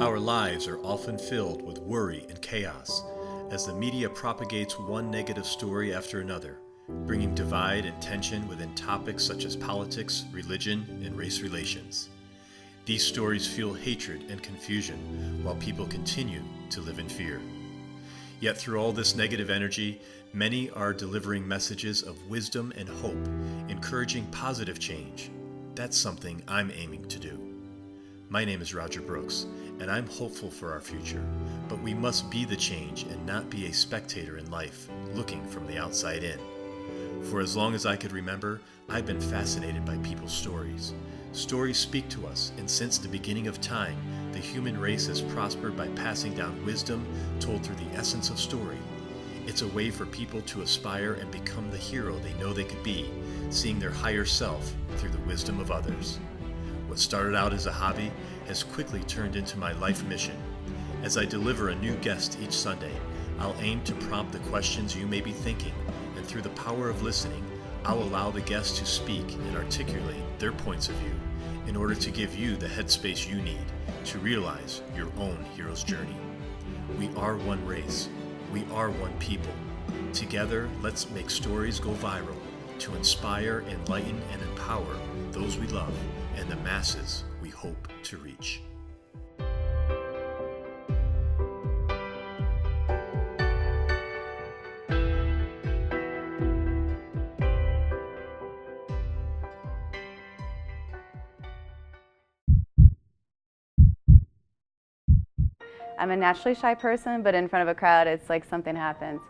Our lives are often filled with worry and chaos as the media propagates one negative story after another, bringing divide and tension within topics such as politics, religion, and race relations. These stories fuel hatred and confusion while people continue to live in fear. Yet through all this negative energy, many are delivering messages of wisdom and hope, encouraging positive change. That's something I'm aiming to do. My name is Roger Brooks, and I'm hopeful for our future, but we must be the change and not be a spectator in life, looking from the outside in. For as long as I could remember, I've been fascinated by people's stories. Stories speak to us, and since the beginning of time, the human race has prospered by passing down wisdom told through the essence of story. It's a way for people to aspire and become the hero they know they could be, seeing their higher self through the wisdom of others. What started out as a hobby has quickly turned into my life mission. As I deliver a new guest each Sunday, I'll aim to prompt the questions you may be thinking, and through the power of listening, I'll allow the guests to speak and articulate their points of view in order to give you the headspace you need to realize your own hero's journey. We are one race. We are one people. Together, let's make stories go viral to inspire, enlighten, and empower those we love and the masses we hope to reach. I'm a naturally shy person, but in front of a crowd, it's like something happens.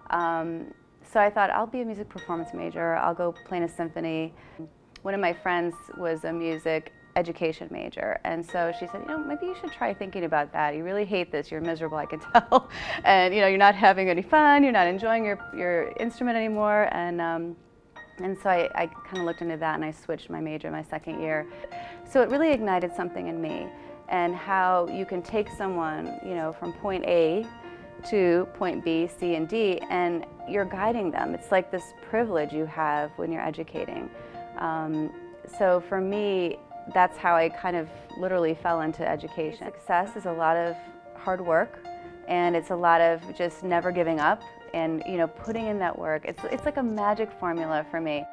So I thought, I'll be a music performance major. I'll go play in a symphony. One of my friends was a music education major, and so she said, maybe you should try thinking about that. You really hate this. You're miserable, I can tell. And you're not having any fun. You're not enjoying your instrument anymore. And so I kind of looked into that, and I switched my major my second year. So it really ignited something in me, and how you can take someone, from point A to point B, C, and D, and you're guiding them. It's like this privilege you have when you're educating. So for me, that's how I kind of literally fell into education. Success is a lot of hard work, and it's a lot of just never giving up and putting in that work. It's like a magic formula for me.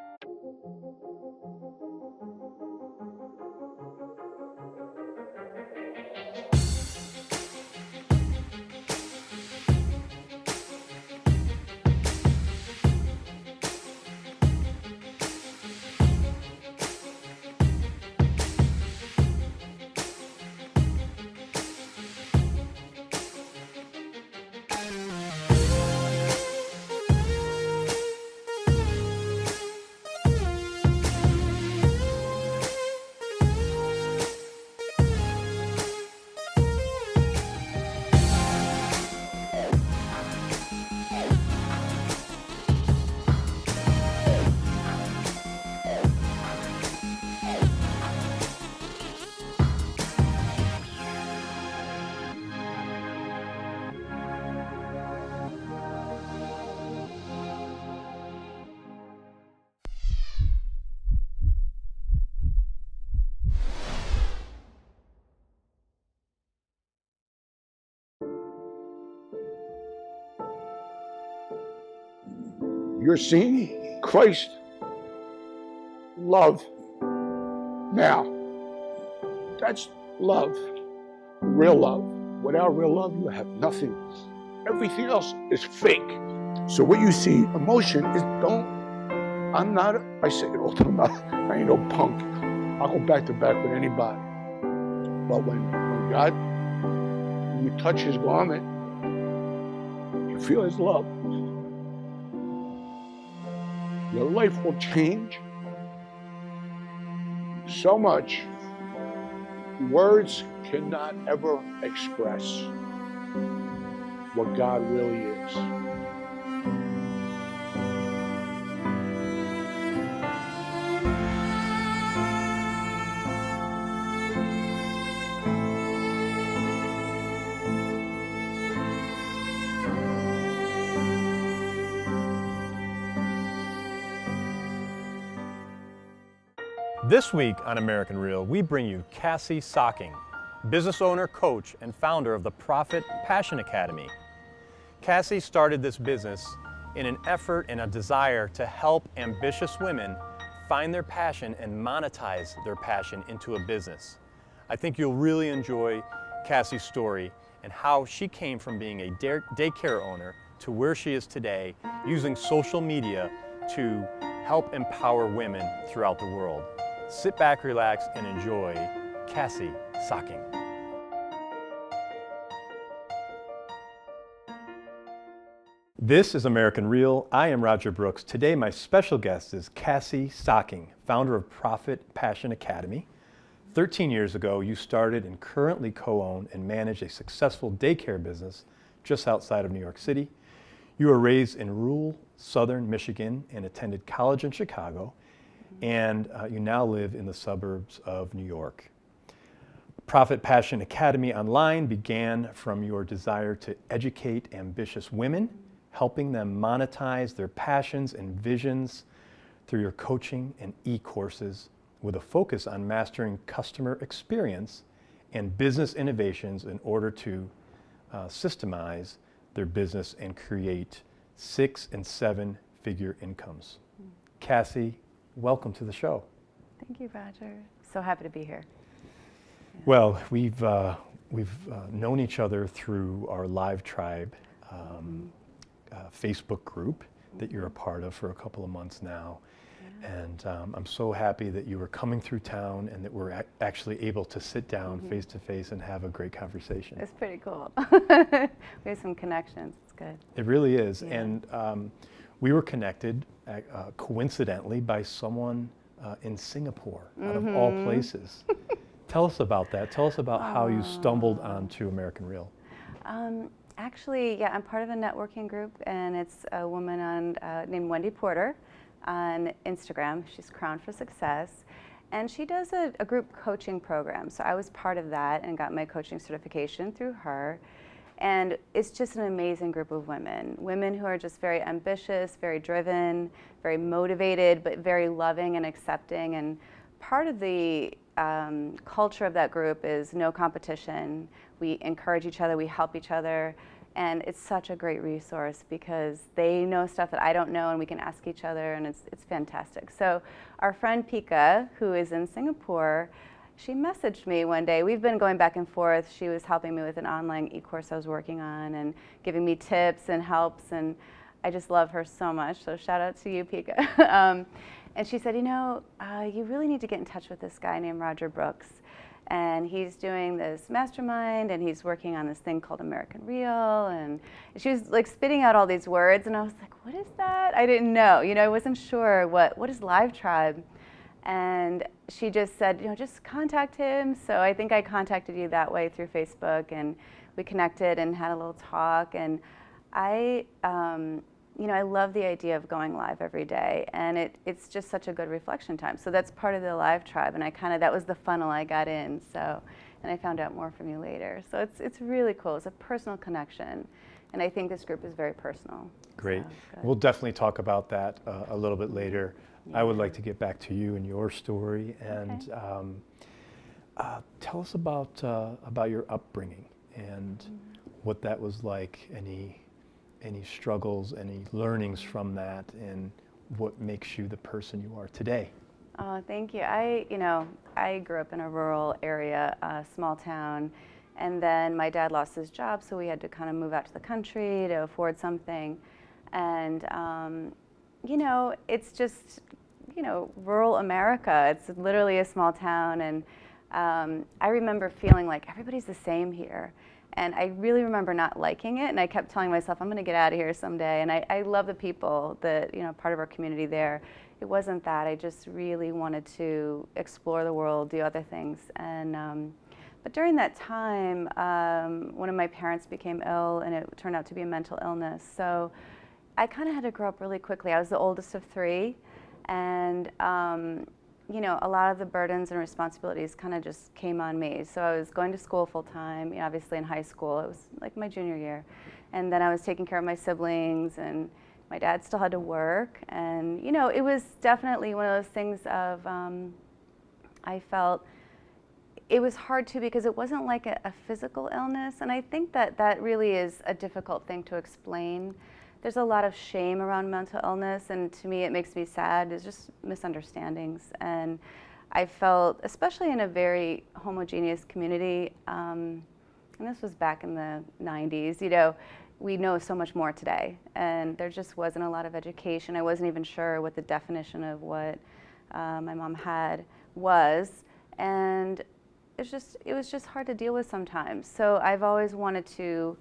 You're seeing Christ love now. That's love, real love. Without real love, you have nothing. Everything else is fake. So what you see, emotion is I say it all the time, I ain't no punk. I'll go back to back with anybody. But when God, you touch his garment, you feel his love. Your life will change so much. Words cannot ever express what God really is. This week on American Real, we bring you Cassie Saquing. business owner, coach, and founder of the Profit Passion Academy. Cassie started this business in an effort and a desire to help ambitious women find their passion and monetize their passion into a business. I think you'll really enjoy Cassie's story and how she came from being a daycare owner to where she is today, using social media to help empower women throughout the world. Sit back, relax, and enjoy Cassie Saquing. This is American Real. I am Roger Brooks. Today my special guest is Cassie Saquing, founder of Profit Passion Academy. 13 years ago, you started and currently co-own and manage a successful daycare business just outside of New York City. You were raised in rural southern Michigan and attended college in Chicago, and you now live in the suburbs of New York. Profit Passion Academy Online began from your desire to educate ambitious women, helping them monetize their passions and visions through your coaching and e-courses, with a focus on mastering customer experience and business innovations in order to systemize their business and create 6- and 7-figure incomes. Cassie, welcome to the show. Thank you, Roger. So happy to be here. Yeah. Well, we've known each other through our Live Tribe Facebook group that you're a part of for a couple of months now. And I'm so happy that you were coming through town and that we're actually able to sit down face to face and have a great conversation. It's pretty cool. We have some connections. It's good. It really is. Yeah. And we were connected coincidentally by someone in Singapore, out of all places. Tell us about that. Tell us about how you stumbled onto American Real. Actually, yeah, I'm part of a networking group, and it's a woman named Wendy Porter on Instagram. She's Crowned for Success, and she does a group coaching program. So I was part of that and got my coaching certification through her. And it's just an amazing group of women who are just very ambitious, very driven, very motivated, but very loving and accepting. And part of the culture of that group is no competition. We encourage each other, we help each other. And it's such a great resource because they know stuff that I don't know, and we can ask each other, and it's fantastic. So our friend Pika, who is in Singapore, she messaged me one day. We've been going back and forth. She was helping me with an online e-course I was working on and giving me tips and helps, and I just love her so much. So shout out to you, Pika. And she said, you know, you really need to get in touch with this guy named Roger Brooks. And he's doing this mastermind, and he's working on this thing called American Real. And she was like spitting out all these words, and I was like, what is that? I didn't know. You know, I wasn't sure what is Live Tribe. And she just said, you know, just contact him. So I think I contacted you that way through Facebook, and we connected and had a little talk. And you know, I love the idea of going live every day, and it's just such a good reflection time. So that's part of the Live Tribe, and that was the funnel I got in. So, and I found out more from you later. So it's really cool. It's a personal connection, and I think this group is very personal. Great. So, we'll definitely talk about that a little bit later. Yeah. I would like to get back to you and your story, and tell us about your upbringing and what that was like. Any struggles, any learnings from that, and what makes you the person you are today? Oh, thank you. I grew up in a rural area, a small town, and then my dad lost his job, so we had to kind of move out to the country to afford something. And you know, it's just, you know, rural America. It's literally a small town, and I remember feeling like everybody's the same here. And I really remember not liking it, and I kept telling myself, I'm going to get out of here someday. And I love the people that, you know, part of our community there. It wasn't that. I just really wanted to explore the world, do other things. And but during that time, one of my parents became ill, and it turned out to be a mental illness. So I kind of had to grow up really quickly. I was the oldest of 3, and you know, a lot of the burdens and responsibilities kind of just came on me. So I was going to school full time, you know, obviously in high school. It was like my junior year. And then I was taking care of my siblings, and my dad still had to work. And, you know, it was definitely one of those things of, I felt it was hard too because it wasn't like a physical illness, and I think that that really is a difficult thing to explain. There's a lot of shame around mental illness, and to me it makes me sad. It's just misunderstandings, and I felt, especially in a very homogeneous community, and this was back in the 90s, you know, we know so much more today, and there just wasn't a lot of education. I wasn't even sure what the definition of what my mom had was, and it was just hard to deal with sometimes. So I've always wanted to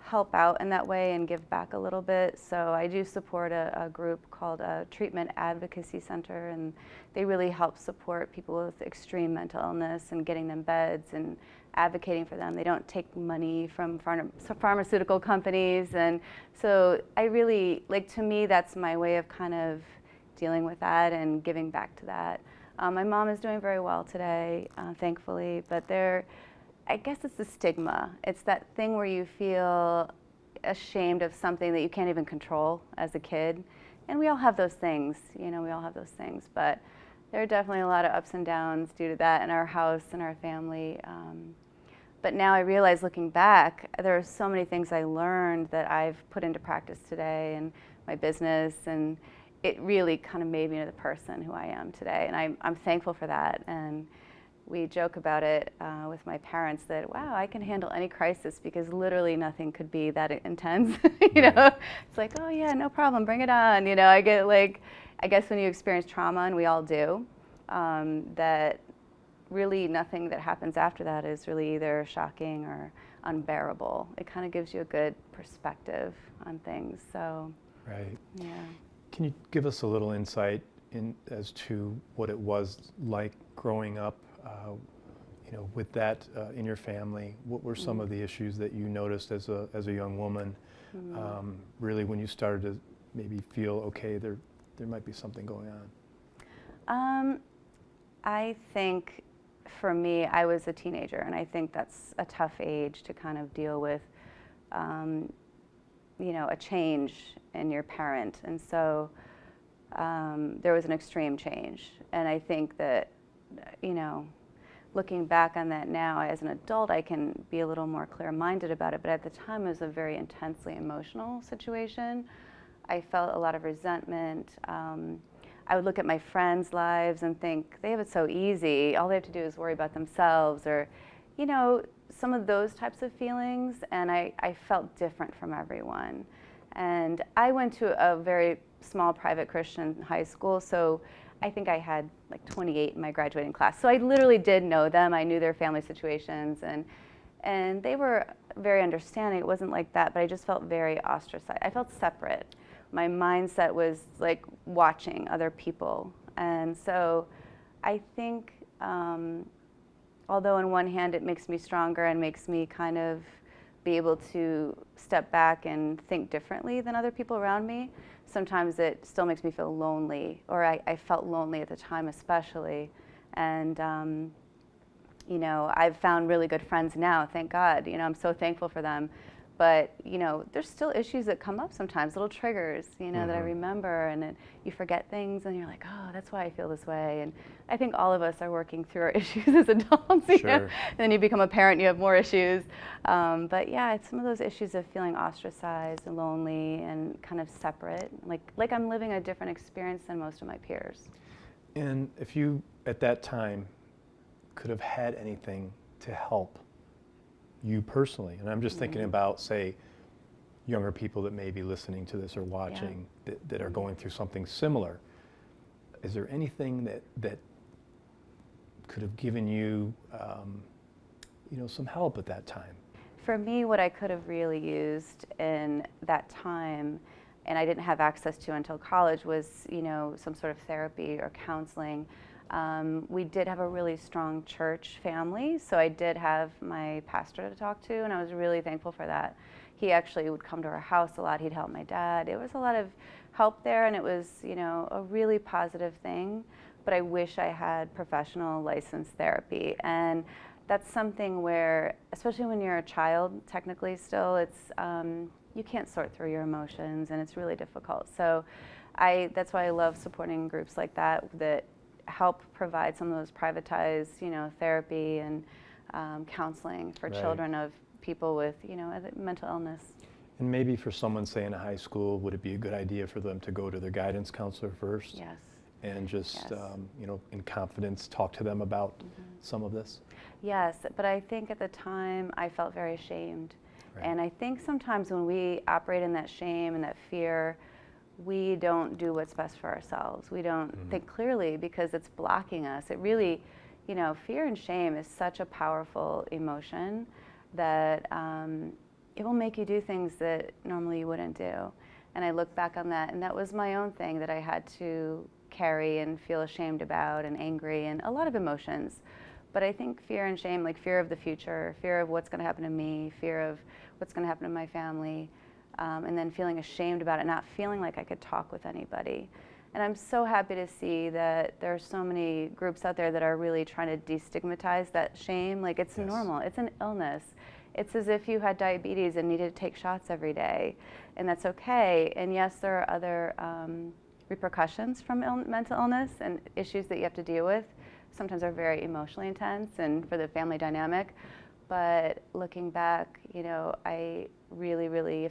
help out in that way and give back a little bit. So I do support a group called a Treatment Advocacy Center, and they really help support people with extreme mental illness and getting them beds and advocating for them. They don't take money from pharmaceutical companies, and so I really, like, to me, that's my way of kind of dealing with that and giving back to that. My mom is doing very well today, thankfully, but I guess it's the stigma. It's that thing where you feel ashamed of something that you can't even control as a kid. And we all have those things, you know, we all have those things. But there are definitely a lot of ups and downs due to that in our house and our family. But now I realize, looking back, there are so many things I learned that I've put into practice today in my business, and it really kind of made me the person who I am today. And I'm thankful for that. And we joke about it with my parents that, wow, I can handle any crisis because literally nothing could be that intense. You know, it's like, oh yeah, no problem, bring it on. You know, I get like, I guess when you experience trauma, and we all do, that really nothing that happens after that is really either shocking or unbearable. It kind of gives you a good perspective on things. So, right. Yeah. Can you give us a little insight as to what it was like growing up? You know, with that in your family, what were some of the issues that you noticed as a young woman? Really, when you started to maybe feel, okay, there might be something going on. I think for me, I was a teenager, and I think that's a tough age to kind of deal with, you know, a change in your parent, and so there was an extreme change, and I think that, you know, looking back on that now as an adult, I can be a little more clear-minded about it, but at the time it was a very intensely emotional situation. I felt a lot of resentment. I would look at my friends' lives and think, they have it so easy. All they have to do is worry about themselves, or, you know, some of those types of feelings, and I felt different from everyone. And I went to a very small private Christian high school, so I think I had like 28 in my graduating class. So I literally did know them. I knew their family situations, and they were very understanding. It wasn't like that, but I just felt very ostracized. I felt separate. My mindset was like watching other people. And so I think, although on one hand it makes me stronger and makes me kind of be able to step back and think differently than other people around me, sometimes it still makes me feel lonely, or I felt lonely at the time especially. And you know, I've found really good friends now, thank God. You know, I'm so thankful for them. But, you know, there's still issues that come up sometimes, little triggers, you know, that I remember, and then you forget things and you're like, oh, that's why I feel this way. And I think all of us are working through our issues as adults. You know? And then you become a parent, you have more issues. But yeah, it's some of those issues of feeling ostracized and lonely and kind of separate, like I'm living a different experience than most of my peers. And if you, at that time, could have had anything to help you personally, and I'm just thinking about, say, younger people that may be listening to this or watching that are going through something similar, is there anything that could have given you, you know, some help at that time? For me, what I could have really used in that time, and I didn't have access to until college, was, you know, some sort of therapy or counseling. We did have a really strong church family, so I did have my pastor to talk to, and I was really thankful for that. He actually would come to our house a lot. He'd help my dad. It was a lot of help there, and it was, you know, a really positive thing, but I wish I had professional licensed therapy. And that's something where, especially when you're a child, technically still, it's, you can't sort through your emotions, and it's really difficult. So that's why I love supporting groups like that help provide some of those privatized, therapy and counseling for Right. children of people with, mental illness. And maybe for someone, say in a high school, would it be a good idea for them to go to their guidance counselor first? Yes. And just, Yes. In confidence, talk to them about some of this? Yes, but I think at the time I felt very ashamed. Right. And I think sometimes when we operate in that shame and that fear, we don't do what's best for ourselves. We don't think clearly because it's blocking us. It really, fear and shame is such a powerful emotion that it will make you do things that normally you wouldn't do. And I look back on that, and that was my own thing that I had to carry and feel ashamed about and angry and a lot of emotions. But I think fear and shame, like fear of the future, fear of what's going to happen to me, fear of what's going to happen to my family, and then feeling ashamed about it, not feeling like I could talk with anybody. And I'm so happy to see that there are so many groups out there that are really trying to destigmatize that shame. Like it's normal, it's an illness. It's as if you had diabetes and needed to take shots every day, and that's okay. And yes, there are other repercussions from mental illness and issues that you have to deal with. Sometimes are very emotionally intense and for the family dynamic. But looking back, I really,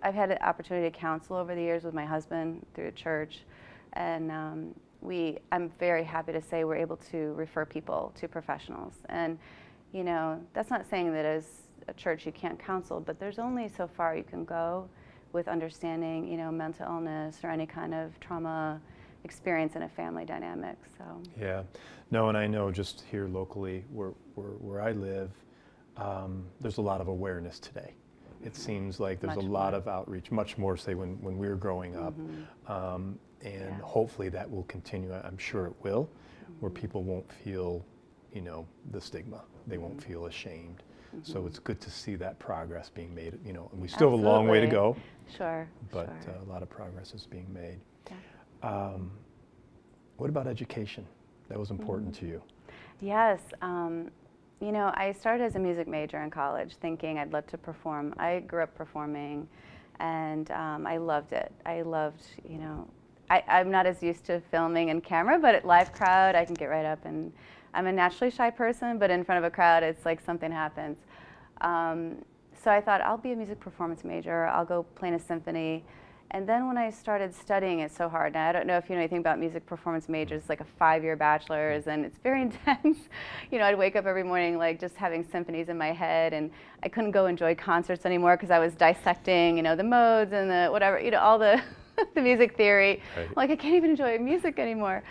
I've had an opportunity to counsel over the years with my husband through a church, and I'm very happy to say we're able to refer people to professionals. And that's not saying that as a church you can't counsel, but there's only so far you can go with understanding, mental illness or any kind of trauma experience in a family dynamic. So Yeah, no, and I know just here locally where I live, there's a lot of awareness today. It seems like there's Much a lot more. of outreach, much more, say, when we were growing up. And hopefully that will continue. I'm sure it will, where people won't feel, the stigma. They won't feel ashamed. So it's good to see that progress being made, and we still have a long way to go, Sure. but sure. a lot of progress is being made. Yeah. What about education? That was important to you. Yes. I started as a music major in college thinking I'd love to perform. I grew up performing, and I loved it. I loved, I'm not as used to filming and camera, but at live crowd, I can get right up, and I'm a naturally shy person, but in front of a crowd, it's like something happens. So I thought, I'll be a music performance major. I'll go play in a symphony. And then when I started studying it so hard, now I don't know if you know anything about music performance majors, it's like a 5-year bachelor's, and it's very intense. I'd wake up every morning like just having symphonies in my head, and I couldn't go enjoy concerts anymore because I was dissecting, the modes and the whatever, all the the music theory. Right. I'm like, I can't even enjoy music anymore.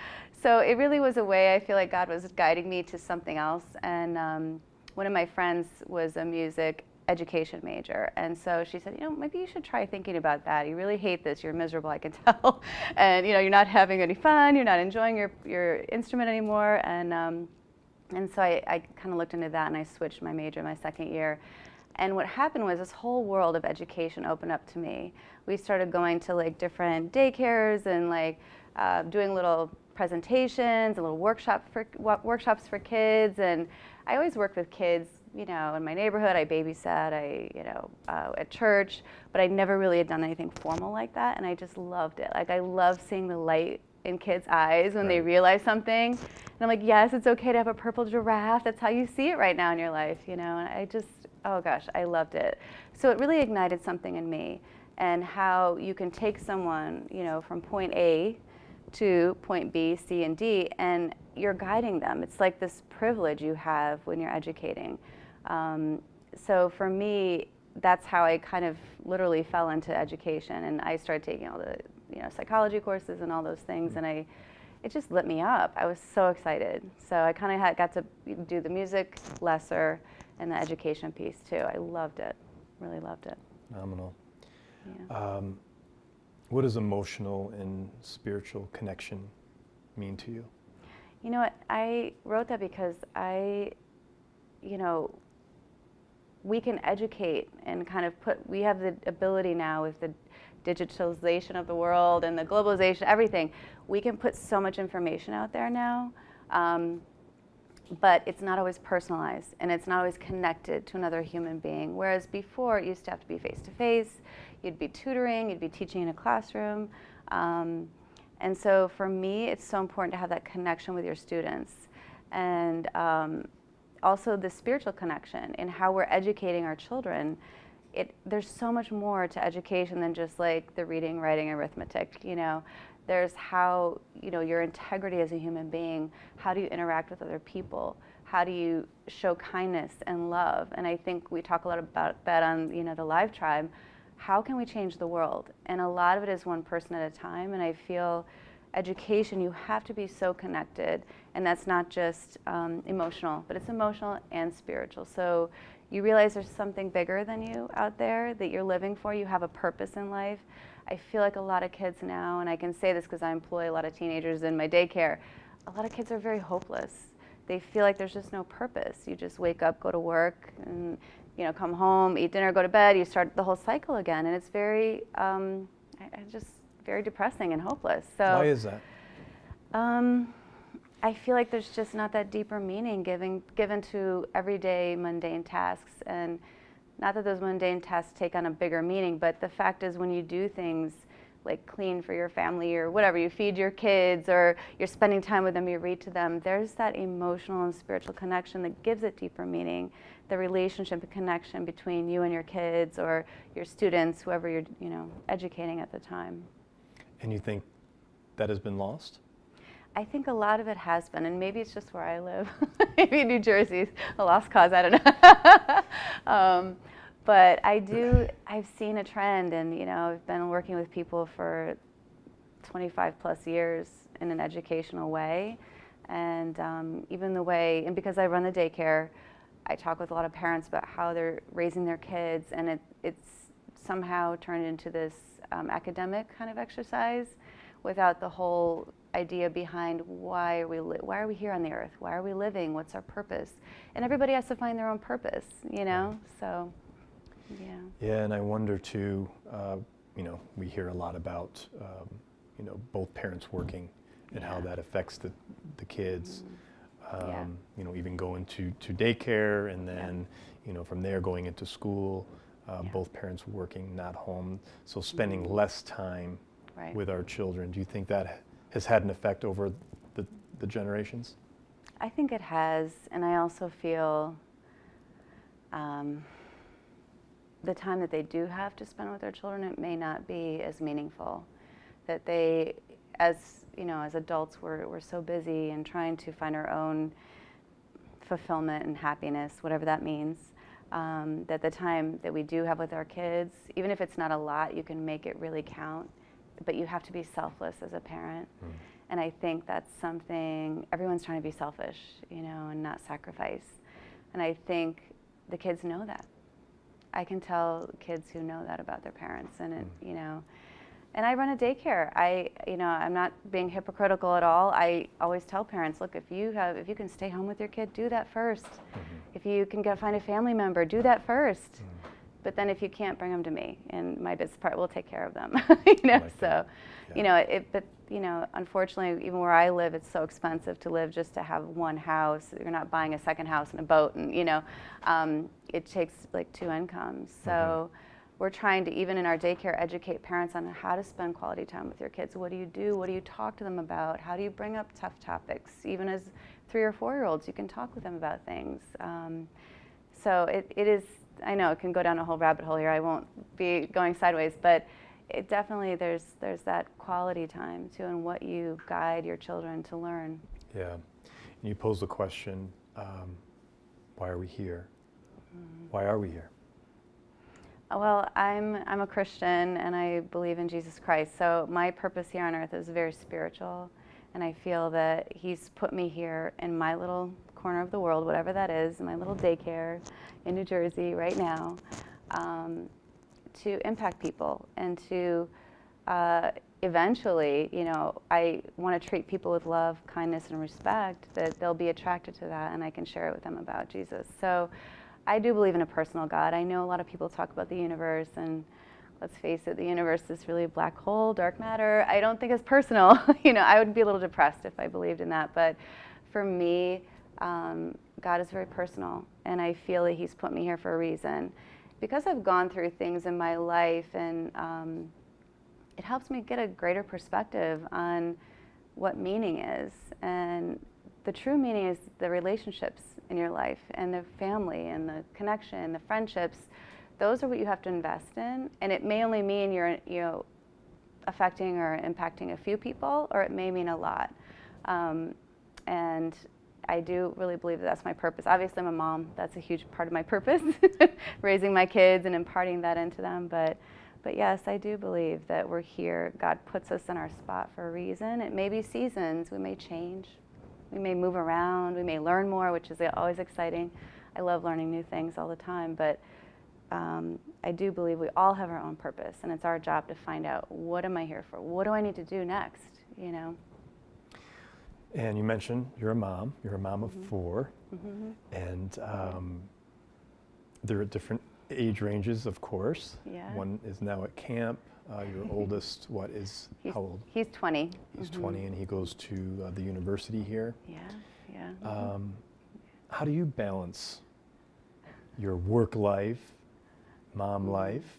So it really was a way I feel like God was guiding me to something else. And one of my friends was a music education major, and so she said, maybe you should try thinking about that. You really hate this. You're miserable, I can tell, and you're not having any fun. You're not enjoying your instrument anymore. And so I kind of looked into that, and I switched my major my second year. And what happened was this whole world of education opened up to me. We started going to like different daycares and like doing little presentations, and little workshops for kids. And I always worked with kids, in my neighborhood. I babysat, at church, but I never really had done anything formal like that. And I just loved it. Like I love seeing the light in kids' eyes when they realize something. And I'm like, yes, it's okay to have a purple giraffe. That's how you see it right now in your life, And I just, oh gosh, I loved it. So it really ignited something in me, and how you can take someone, from point A to point B, C, and D, and you're guiding them. It's like this privilege you have when you're educating. So for me, that's how I kind of literally fell into education, and I started taking all the psychology courses and all those things, and it just lit me up. I was so excited. So I kind of got to do the music lesser and the education piece too. I loved it, really loved it. Phenomenal. Yeah. What does emotional and spiritual connection mean to you? You know what, I wrote that because we can educate and kind of we have the ability now with the digitalization of the world and the globalization, everything, we can put so much information out there now, but it's not always personalized, and it's not always connected to another human being. Whereas before, it used to have to be face-to-face, you'd be tutoring, you'd be teaching in a classroom, And so for me, it's so important to have that connection with your students. And also the spiritual connection in how we're educating our children. There's so much more to education than just like the reading, writing, arithmetic, you know. There's how, you know, your integrity as a human being, how do you interact with other people? How do you show kindness and love? And I think we talk a lot about that on, you know, the Live Tribe. How can we change the world? And a lot of it is one person at a time, and I feel education, you have to be so connected, and that's not just emotional, but it's emotional and spiritual. So you realize there's something bigger than you out there that you're living for. You have a purpose in life. I feel like a lot of kids now, and I can say this because I employ a lot of teenagers in my daycare, a lot of kids are very hopeless. They feel like there's just no purpose. You just wake up, go to work, and you know, come home, eat dinner, go to bed, you start the whole cycle again, and it's very, just very depressing and hopeless. So why is that? I feel like there's just not that deeper meaning given to everyday mundane tasks, and not that those mundane tasks take on a bigger meaning, but the fact is when you do things like clean for your family or whatever, you feed your kids or you're spending time with them, you read to them, there's that emotional and spiritual connection that gives it deeper meaning, the relationship and connection between you and your kids or your students, whoever you're, you know, educating at the time. And you think that has been lost? I think a lot of it has been, and maybe it's just where I live. Maybe New Jersey's a lost cause, I don't know. But I've seen a trend, and you know, I've been working with people for 25 plus years in an educational way, and even the way, and because I run the daycare, I talk with a lot of parents about how they're raising their kids, and it's somehow turned into this academic kind of exercise without the whole idea behind why are we here on the earth? Why are we living? What's our purpose? And everybody has to find their own purpose, you know? So, yeah. Yeah, and I wonder too, you know, we hear a lot about, you know, both parents working and how that affects the kids. You know, even going to daycare and then, you know, from there going into school, both parents working, not home. So spending less time with our children. Do you think that has had an effect over the generations? I think it has, and I also feel the time that they do have to spend with their children, it may not be as meaningful. That they, as you know, as adults, we're so busy and trying to find our own fulfillment and happiness, whatever that means, that the time that we do have with our kids, even if it's not a lot, you can make it really count. But you have to be selfless as a parent. And I think that's something, everyone's trying to be selfish, you know, and not sacrifice. And I think the kids know that. I can tell kids who know that about their parents, and it, you know. And I run a daycare. You know, I'm not being hypocritical at all. I always tell parents, look, if you can stay home with your kid, do that first. If you can find a family member, do that first. But then if you can't, bring them to me, and my business part will take care of them. You know, like so, you know, but you know, unfortunately, even where I live, it's so expensive to live just to have one house. You're not buying a second house and a boat, and you know, it takes like 2 incomes. So we're trying to, even in our daycare, educate parents on how to spend quality time with your kids. What do you do? What do you talk to them about? How do you bring up tough topics? Even as 3 or 4-year-olds, you can talk with them about things. So it is. I know it can go down a whole rabbit hole here. I won't be going sideways, but it definitely there's that quality time too, and what you guide your children to learn. Yeah, and you pose the question, why are we here? Why are we here? Well, I'm a Christian and I believe in Jesus Christ. So my purpose here on earth is very spiritual, and I feel that He's put me here in my little corner of the world, whatever that is, my little daycare in New Jersey right now, to impact people and to eventually, you know, I want to treat people with love, kindness, and respect, that they'll be attracted to that, and I can share it with them about Jesus. So I do believe in a personal God. I know a lot of people talk about the universe, and let's face it, the universe is really a black hole, dark matter. I don't think it's personal. You know, I would be a little depressed if I believed in that, but for me, God is very personal, and I feel that He's put me here for a reason. Because I've gone through things in my life, and it helps me get a greater perspective on what meaning is. And the true meaning is the relationships in your life and the family and the connection, the friendships. Those are what you have to invest in. And it may only mean you're, affecting or impacting a few people, or it may mean a lot. And I do really believe that that's my purpose. Obviously, I'm a mom. That's a huge part of my purpose, raising my kids and imparting that into them. But yes, I do believe that we're here. God puts us in our spot for a reason. It may be seasons. We may change. We may move around. We may learn more, which is always exciting. I love learning new things all the time. But I do believe we all have our own purpose, and it's our job to find out, what am I here for? What do I need to do next? And you mentioned you're a mom. You're a mom of 4, and they're at different age ranges, of course. Yeah. One is now at camp. Your oldest, how old? He's 20. He's 20, and he goes to the university here. Yeah. How do you balance your work life, mom life,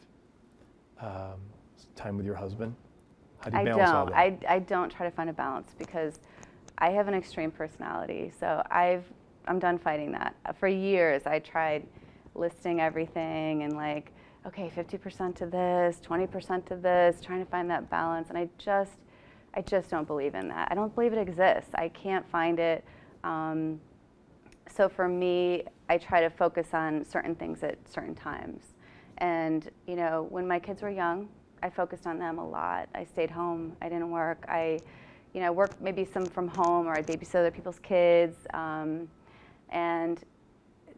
time with your husband? How do you balance all that? I don't try to find a balance, because I have an extreme personality. So I'm done fighting that. For years, I tried listing everything and okay, 50% to this, 20% to this, trying to find that balance. And I just don't believe in that. I don't believe it exists. I can't find it. So for me, I try to focus on certain things at certain times. And, when my kids were young, I focused on them a lot. I stayed home. I didn't work. I worked maybe some from home, or I babysit other people's kids. And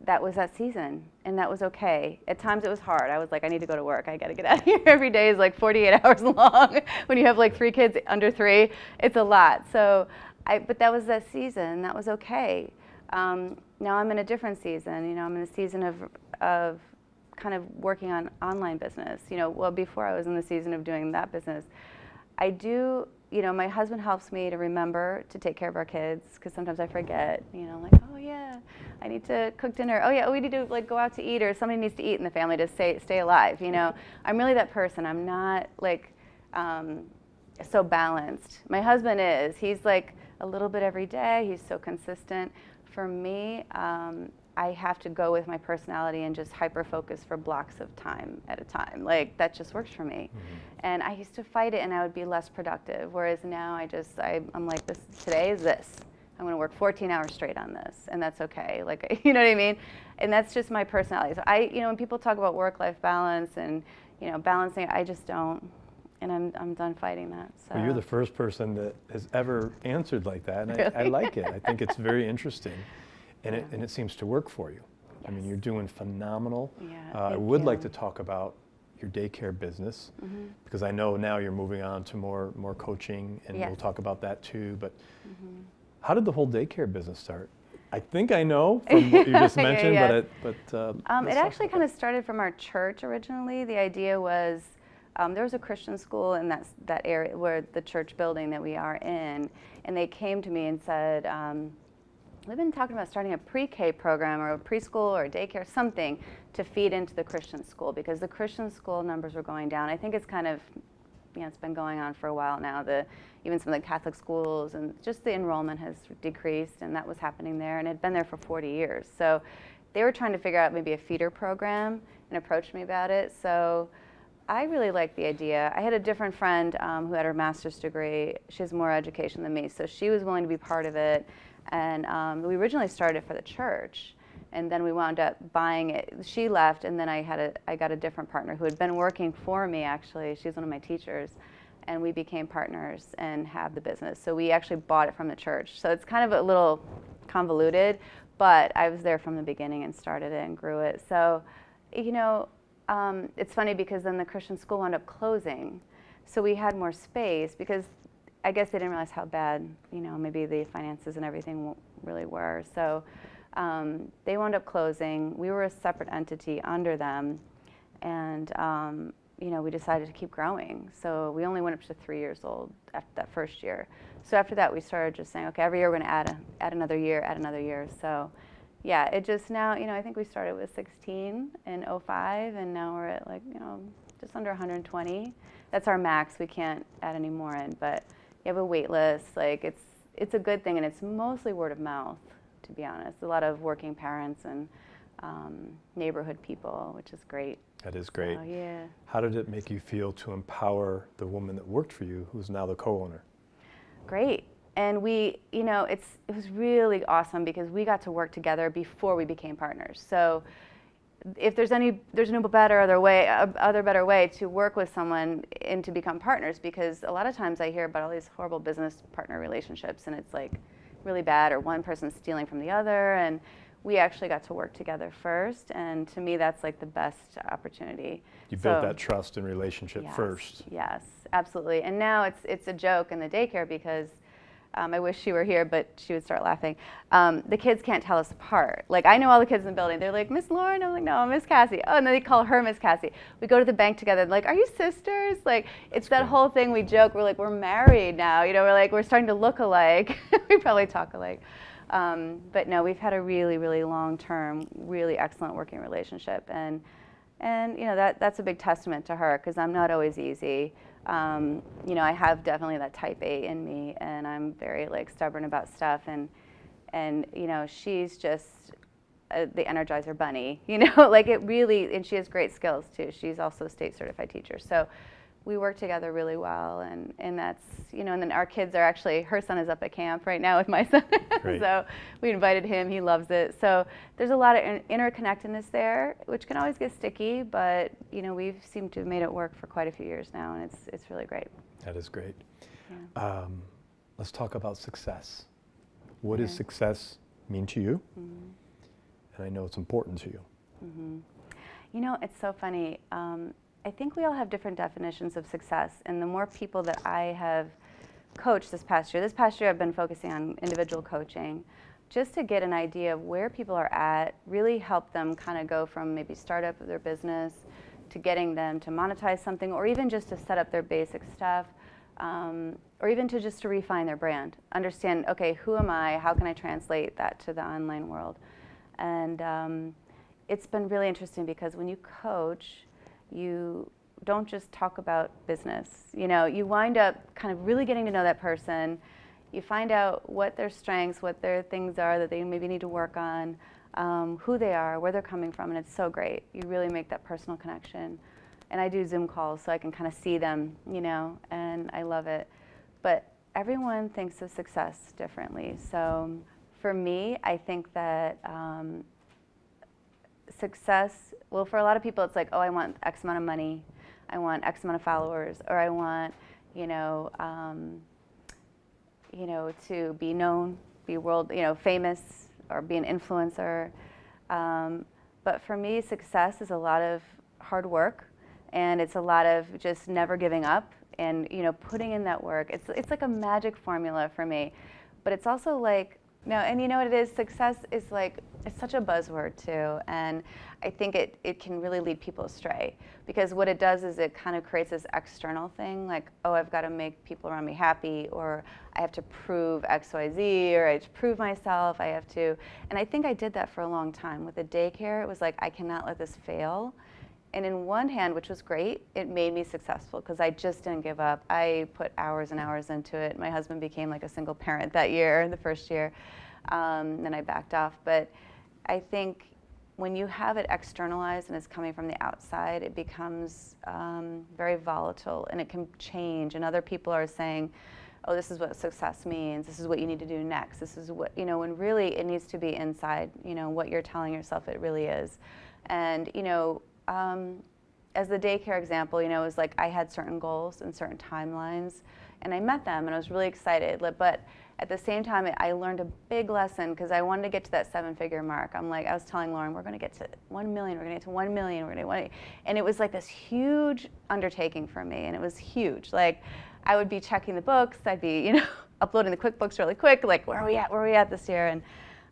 that was that season, and that was okay. At times it was hard. I was like, I need to go to work. I got to get out of here. Every day is 48 hours long. When you have 3 kids under 3, it's a lot. So, but that was that season. That was okay. Now I'm in a different season. I'm in a season of kind of working on online business. Well, before I was in the season of doing that business, I do. My husband helps me to remember to take care of our kids, because sometimes I forget. Oh yeah, I need to cook dinner. Oh yeah, we need to go out to eat, or somebody needs to eat in the family to stay alive. I'm really that person. I'm not so balanced. My husband is. He's a little bit every day. He's so consistent. For me, I have to go with my personality and just hyper-focus for blocks of time at a time. That just works for me. And I used to fight it, and I would be less productive. Whereas now I'm like, today is this. I'm going to work 14 hours straight on this, and that's okay. You know what I mean? And that's just my personality. So when people talk about work-life balance and, balancing, I just don't. And I'm done fighting that. So. Well, you're the first person that has ever answered like that, and Really? I like it. I think it's very interesting. And it seems to work for you. Yes. I mean, you're doing phenomenal. Yeah, I would like to talk about your daycare business, because I know now you're moving on to more coaching, and we'll talk about that too. But how did the whole daycare business start? I think I know from what you just mentioned, but it actually kind of started from our church originally. The idea was there was a Christian school in that area, where the church building that we are in, and they came to me and said, we've been talking about starting a pre-K program, or a preschool, or a daycare, something to feed into the Christian school, because the Christian school numbers were going down. I think it's kind of, it's been going on for a while now. Even some of the Catholic schools, and just the enrollment has decreased, and that was happening there, and it had been there for 40 years. So they were trying to figure out maybe a feeder program, and approached me about it. So I really liked the idea. I had a different friend who had her master's degree. She has more education than me, so she was willing to be part of it. And we originally started it for the church, and then we wound up buying it. She left, and then I got a different partner who had been working for me, actually. She's one of my teachers, and we became partners and have the business. So we actually bought it from the church. So it's kind of a little convoluted, but I was there from the beginning and started it and grew it. So, it's funny, because then the Christian school wound up closing. So we had more space, because I guess they didn't realize how bad, maybe the finances and everything really were. So they wound up closing. We were a separate entity under them, and we decided to keep growing. So we only went up to 3 years old after that first year. So after that, we started just saying, okay, every year we're going to add another year. So yeah, it just now, I think we started with 16 in 05, and now we're at just under 120. That's our max. We can't add any more in, but you have a wait list. Like it's a good thing, and it's mostly word of mouth, to be honest. A lot of working parents and neighborhood people, which is great. That is great. So, yeah. How did it make you feel to empower the woman that worked for you, who's now the co-owner? Great. And we, it was really awesome because we got to work together before we became partners. So if there's no better way to work with someone and to become partners, because a lot of times I hear about all these horrible business partner relationships and it's like really bad, or one person's stealing from the other, and we actually got to work together first, and to me that's like the best opportunity. You built that trust and relationship first. Yes, absolutely. And now it's a joke in the daycare because I wish she were here, but she would start laughing. The kids can't tell us apart. Like, I know all the kids in the building. They're like, Miss Lauren? I'm like, no, I'm Miss Cassie. Oh, and then they call her Miss Cassie. We go to the bank together. They're like, are you sisters? Like, it's that whole thing we joke. We're like, we're married now. We're starting to look alike. We probably talk alike. But no, we've had a really, really long-term, really excellent working relationship. And that's a big testament to her, because I'm not always easy. I have definitely that type A in me, and I'm very stubborn about stuff, and she's just the Energizer Bunny, it really, and she has great skills too. She's also a state certified teacher. So we work together really well, and that's, and then our kids are actually, her son is up at camp right now with my son. So we invited him, he loves it. So there's a lot of interconnectedness there, which can always get sticky, but we've seemed to have made it work for quite a few years now, and it's really great. That is great. Yeah. Let's talk about success. What does success mean to you? Mm-hmm. And I know it's important to you. Mm-hmm. It's so funny. I think we all have different definitions of success, and the more people that I have coached this past year I've been focusing on individual coaching, just to get an idea of where people are at, really help them kind of go from maybe startup of their business to getting them to monetize something, or even just to set up their basic stuff, or even just to refine their brand. Understand, okay, who am I? How can I translate that to the online world? And it's been really interesting, because when you coach, you don't just talk about business. You wind up kind of really getting to know that person. You find out what their strengths, what their things are that they maybe need to work on, who they are, where they're coming from, and it's so great. You really make that personal connection. And I do Zoom calls so I can kind of see them, and I love it. But everyone thinks of success differently. So for me, I think that success, well, for a lot of people, it's like, oh, I want X amount of money, I want X amount of followers, or I want, to be known, be world, famous, or be an influencer. But for me, success is a lot of hard work, and it's a lot of just never giving up, and putting in that work. It's like a magic formula for me, but it's also like, no, and you know what it is? Success is it's such a buzzword too, and I think it can really lead people astray, because what it does is it kind of creates this external thing, like, oh, I've got to make people around me happy, or I have to prove X, Y, Z, or I have to prove myself, I have to, and I think I did that for a long time. With the daycare, it was like, I cannot let this fail. And in one hand, which was great, it made me successful, because I just didn't give up. I put hours and hours into it. My husband became like a single parent that year, the first year. Then I backed off. But I think when you have it externalized and it's coming from the outside, it becomes very volatile, and it can change. And other people are saying, oh, this is what success means. This is what you need to do next. This is what, when really it needs to be inside, what you're telling yourself it really is. And, as the daycare example, it was like I had certain goals and certain timelines, and I met them, and I was really excited. But at the same time, I learned a big lesson, because I wanted to get to that 7-figure mark. I was telling Lauren, we're going to get to 1 million, we're going to get to 1 million, we're going to 1 million. And it was like this huge undertaking for me, and it was huge. Like, I would be checking the books, I'd be, uploading the QuickBooks really quick, like, where are we at this year?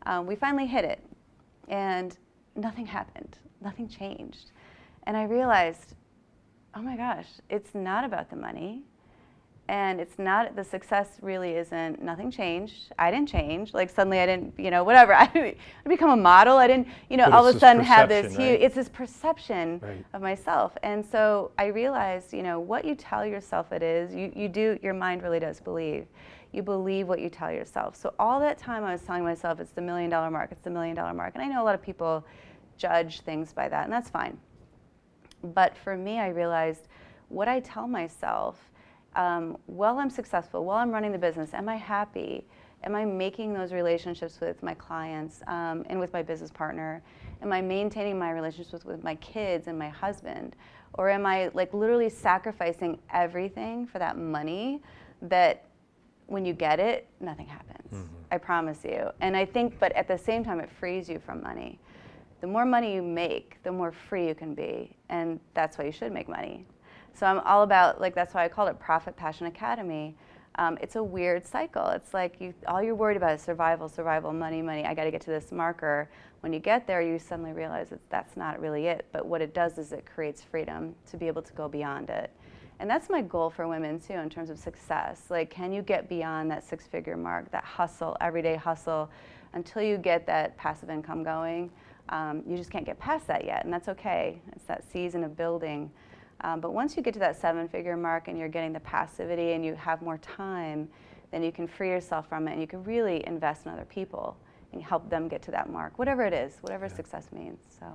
And we finally hit it, and nothing happened, nothing changed. And I realized, oh my gosh, it's not about the money. And it's not, the success really isn't, nothing changed. I didn't change. Like suddenly I didn't, whatever. I didn't become a model. I didn't, But all of a sudden have this perception, huge, right? it's this perception Right. of myself. And so I realized, what you tell yourself it is, you do, your mind really does believe. You believe what you tell yourself. So all that time I was telling myself it's the $1 million mark, it's the $1 million mark. And I know a lot of people judge things by that, and that's fine. But for me, I realized what I tell myself, while I'm successful, while I'm running the business, am I happy? Am I making those relationships with my clients and with my business partner? Am I maintaining my relationships with my kids and my husband? Or am I like literally sacrificing everything for that money that when you get it, nothing happens? Mm-hmm. I promise you. And I think, but at the same time, it frees you from money. The more money you make, the more free you can be. And that's why you should make money. So I'm all about, like, that's why I called it Profit Passion Academy. It's a weird cycle. It's like all you're worried about is survival, survival, money, money. I got to get to this marker. When you get there, you suddenly realize that that's not really it. But what it does is it creates freedom to be able to go beyond it. And that's my goal for women, too, in terms of success. Like, can you get beyond that six-figure mark, that hustle, everyday hustle, until you get that passive income going? You just can't get past that yet, and that's okay. It's that season of building. But once you get to that seven-figure mark and you're getting the passivity and you have more time, then you can free yourself from it and you can really invest in other people and help them get to that mark, whatever it is, whatever success means. So,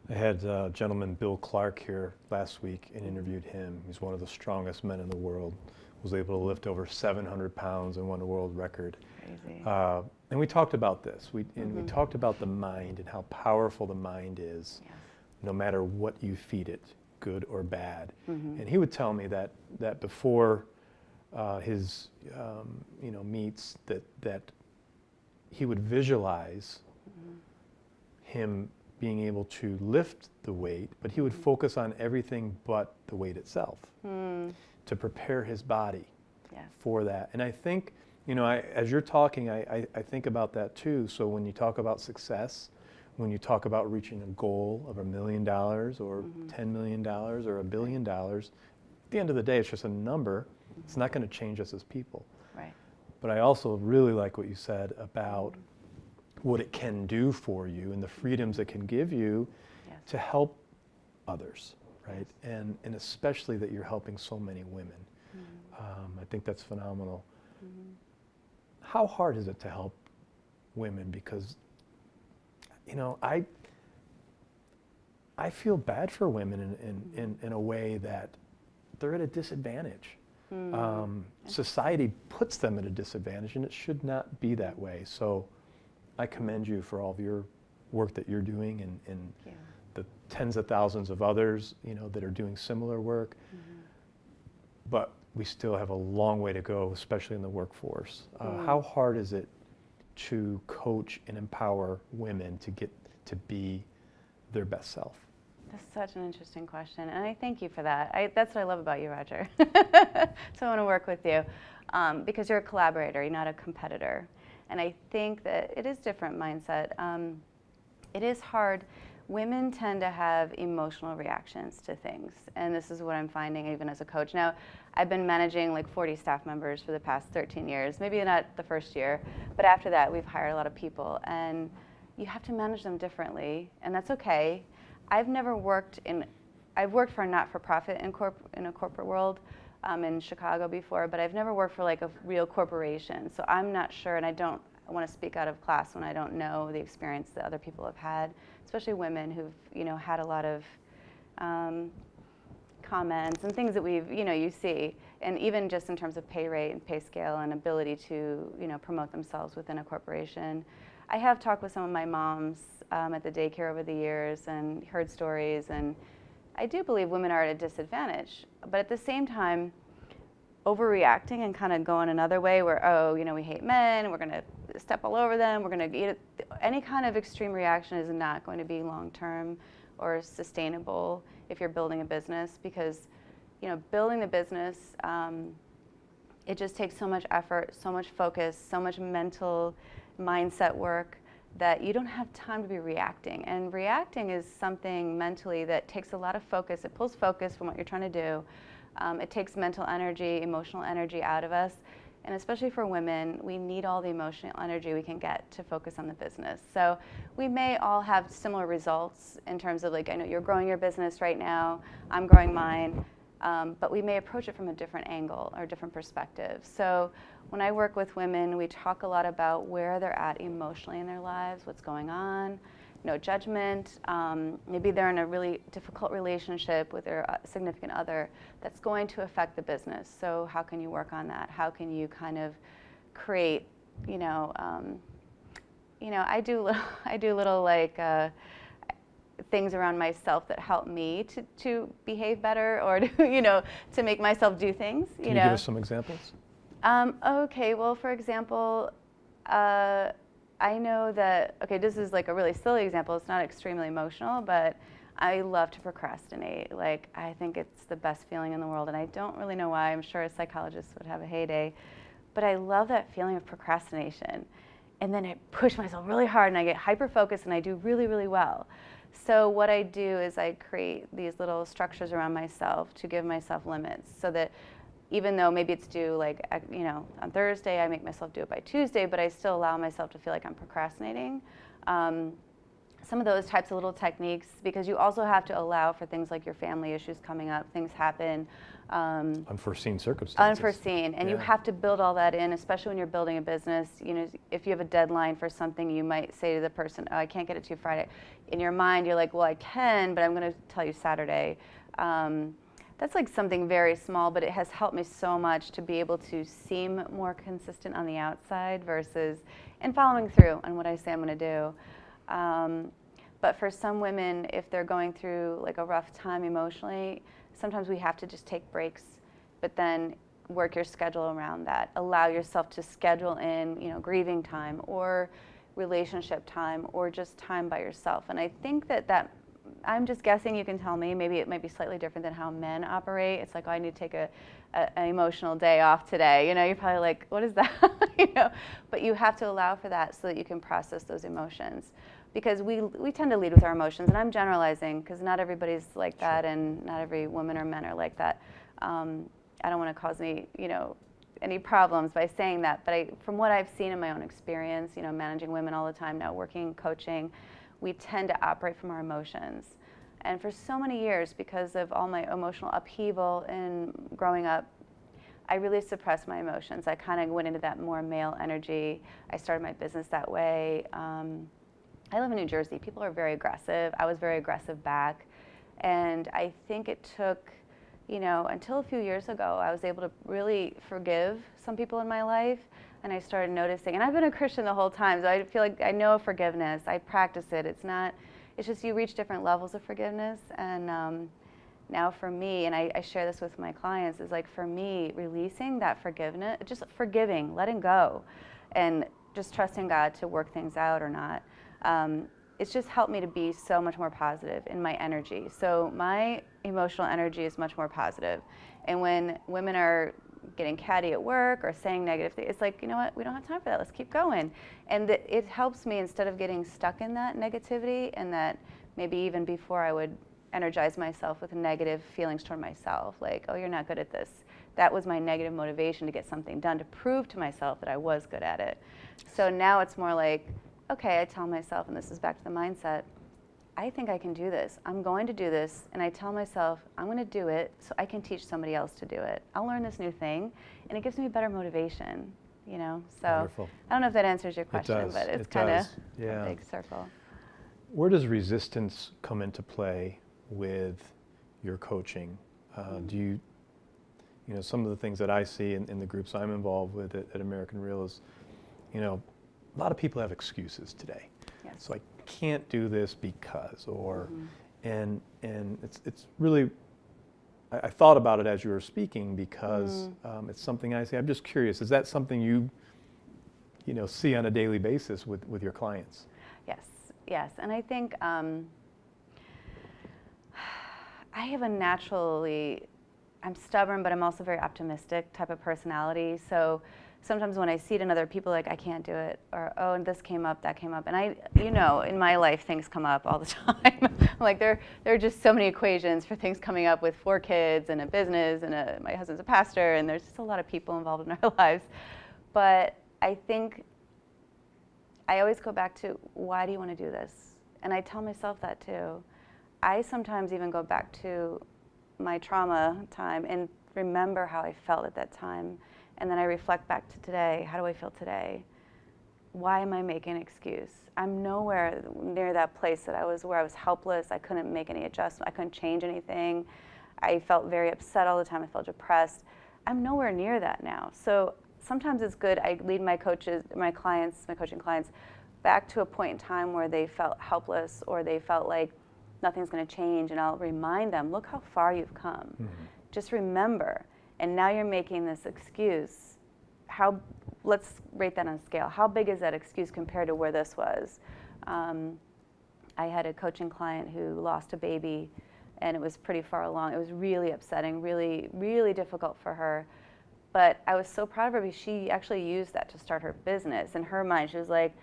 I had a gentleman, Bill Clark, here last week and interviewed him. He's one of the strongest men in the world. Was able to lift over 700 pounds and won a world record. Crazy. And we talked about this. We talked about the mind and how powerful the mind is, no matter what you feed it, good or bad. And he would tell me that before his meets, that he would visualize him being able to lift the weight, but he would focus on everything but the weight itself to prepare his body for that. And I think, as you're talking, I think about that too. So when you talk about success, when you talk about reaching a goal of $1 million or $10 million or $1 billion, at the end of the day, it's just a number. It's not going to change us as people. Right. But I also really like what you said about what it can do for you and the freedoms it can give you to help others, right? And especially that you're helping so many women. I think that's phenomenal. How hard is it to help women? Because, I feel bad for women in a way that they're at a disadvantage. Society puts them at a disadvantage, and it should not be that way. So I commend you for all of your work that you're doing and the tens of thousands of others, that are doing similar work. But we still have a long way to go, especially in the workforce. How hard is it to coach and empower women to get to be their best self? That's such an interesting question, and I thank you for that. That's what I love about you, Roger. So I want to work with you because you're a collaborator, you're not a competitor. And I think that it is different mindset. It is hard. Women tend to have emotional reactions to things, and this is what I'm finding even as a coach. Now, I've been managing like 40 staff members for the past 13 years, maybe not the first year, but after that we've hired a lot of people, and you have to manage them differently, and that's okay. I've worked for a not-for-profit in a corporate world in Chicago before, but I've never worked for like a real corporation, so I'm not sure, and I want to speak out of class when I don't know the experience that other people have had, especially women who've had a lot of comments and things that you see, and even just in terms of pay rate and pay scale and ability to promote themselves within a corporation. I have talked with some of my moms at the daycare over the years and heard stories, and I do believe women are at a disadvantage, but at the same time, overreacting and kind of going another way where, we hate men, we're going to step all over them, we're going to eat it. Any kind of extreme reaction is not going to be long-term or sustainable if you're building a business, because, building the business, it just takes so much effort, so much focus, so much mental mindset work that you don't have time to be reacting. And reacting is something mentally that takes a lot of focus. It pulls focus from what you're trying to do. It takes mental energy, emotional energy out of us. And especially for women, we need all the emotional energy we can get to focus on the business. So we may all have similar results in terms of, like, I know you're growing your business right now, I'm growing mine, but we may approach it from a different angle or a different perspective. So when I work with women, we talk a lot about where they're at emotionally in their lives, what's going on, no judgment. Maybe they're in a really difficult relationship with their significant other that's going to affect the business. So how can you work on that? How can you kind of create, I do little like things around myself that help me to behave better, or to make myself do things. Can you give us some examples? Okay, well, for example, I know that, okay, this is like a really silly example. It's not extremely emotional, but I love to procrastinate. Like, I think it's the best feeling in the world, and I don't really know why. I'm sure a psychologist would have a heyday, but I love that feeling of procrastination. And then I push myself really hard, and I get hyper-focused, and I do really, really well. So what I do is I create these little structures around myself to give myself limits, so that even though maybe it's due like, on Thursday, I make myself do it by Tuesday, but I still allow myself to feel like I'm procrastinating. Some of those types of little techniques, because you also have to allow for things like your family issues coming up, things happen. Unforeseen circumstances. Unforeseen, and you have to build all that in, especially when you're building a business. If you have a deadline for something, you might say to the person, oh, I can't get it to you Friday. In your mind, you're like, well, I can, but I'm going to tell you Saturday. That's like something very small, but it has helped me so much to be able to seem more consistent on the outside and following through on what I say I'm going to do. But for some women, if they're going through like a rough time emotionally, sometimes we have to just take breaks, but then work your schedule around that. Allow yourself to schedule in, grieving time or relationship time or just time by yourself. And I think that I'm just guessing, you can tell me, maybe it might be slightly different than how men operate. It's like, oh, I need to take an emotional day off today. You're probably like, what is that? But you have to allow for that so that you can process those emotions. Because we tend to lead with our emotions, and I'm generalizing because not everybody's like that, and not every woman or men are like that. I don't want to cause any problems by saying that, but from what I've seen in my own experience, managing women all the time now, working, coaching, we tend to operate from our emotions. And for so many years, because of all my emotional upheaval and growing up, I really suppressed my emotions. I kind of went into that more male energy. I started my business that way. I live in New Jersey. People are very aggressive. I was very aggressive back. And I think it took, until a few years ago, I was able to really forgive some people in my life. And I started noticing, and I've been a Christian the whole time, so I feel like I know forgiveness. I practice it. It's just you reach different levels of forgiveness. And now for me, and I share this with my clients, is like, for me, releasing that forgiveness, just forgiving, letting go, and just trusting God to work things out or not. It's just helped me to be so much more positive in my energy. So my emotional energy is much more positive. And when women are getting catty at work or saying negative things, it's like, you know what, we don't have time for that, let's keep going. And it helps me, instead of getting stuck in that negativity, and that maybe even before I would energize myself with negative feelings toward myself, like, oh, you're not good at this. That was my negative motivation to get something done, to prove to myself that I was good at it. So now it's more like, okay, I tell myself, and this is back to the mindset, I think I can do this. I'm going to do this, and I tell myself, I'm going to do it so I can teach somebody else to do it. I'll learn this new thing, and it gives me better motivation, So Wonderful. I don't know if that answers your question, but it's kind of a big circle. Where does resistance come into play with your coaching? Do you, some of the things that I see in the groups I'm involved with at American Real is, a lot of people have excuses today. Yes. So I can't do this because, or, and it's really, I thought about it as you were speaking, because it's something I see. I'm just curious, is that something you see on a daily basis with your clients? Yes, and I think I have I'm stubborn, but I'm also very optimistic type of personality. So sometimes when I see it in other people, like, I can't do it, or, oh, and this came up, that came up. And in my life, things come up all the time. Like there are just so many equations for things coming up with 4 kids and a business, and my husband's a pastor, and there's just a lot of people involved in our lives. But I think I always go back to, why do you want to do this? And I tell myself that too. I sometimes even go back to my trauma time and remember how I felt at that time. And then I reflect back to today. How do I feel today? Why am I making an excuse? I'm nowhere near that place that I was, where I was helpless. I couldn't make any adjustment. I couldn't change anything. I felt very upset all the time. I felt depressed. I'm nowhere near that now. So sometimes it's good. I lead my coaches, my clients, my coaching clients, back to a point in time where they felt helpless or they felt like nothing's going to change, and I'll remind them, look how far you've come. Mm-hmm. Just remember. And now you're making this excuse. Let's rate that on a scale. How big is that excuse compared to where this was? I had a coaching client who lost a baby, and it was pretty far along. It was really upsetting, really, really difficult for her. But I was so proud of her because she actually used that to start her business. In her mind, she was like,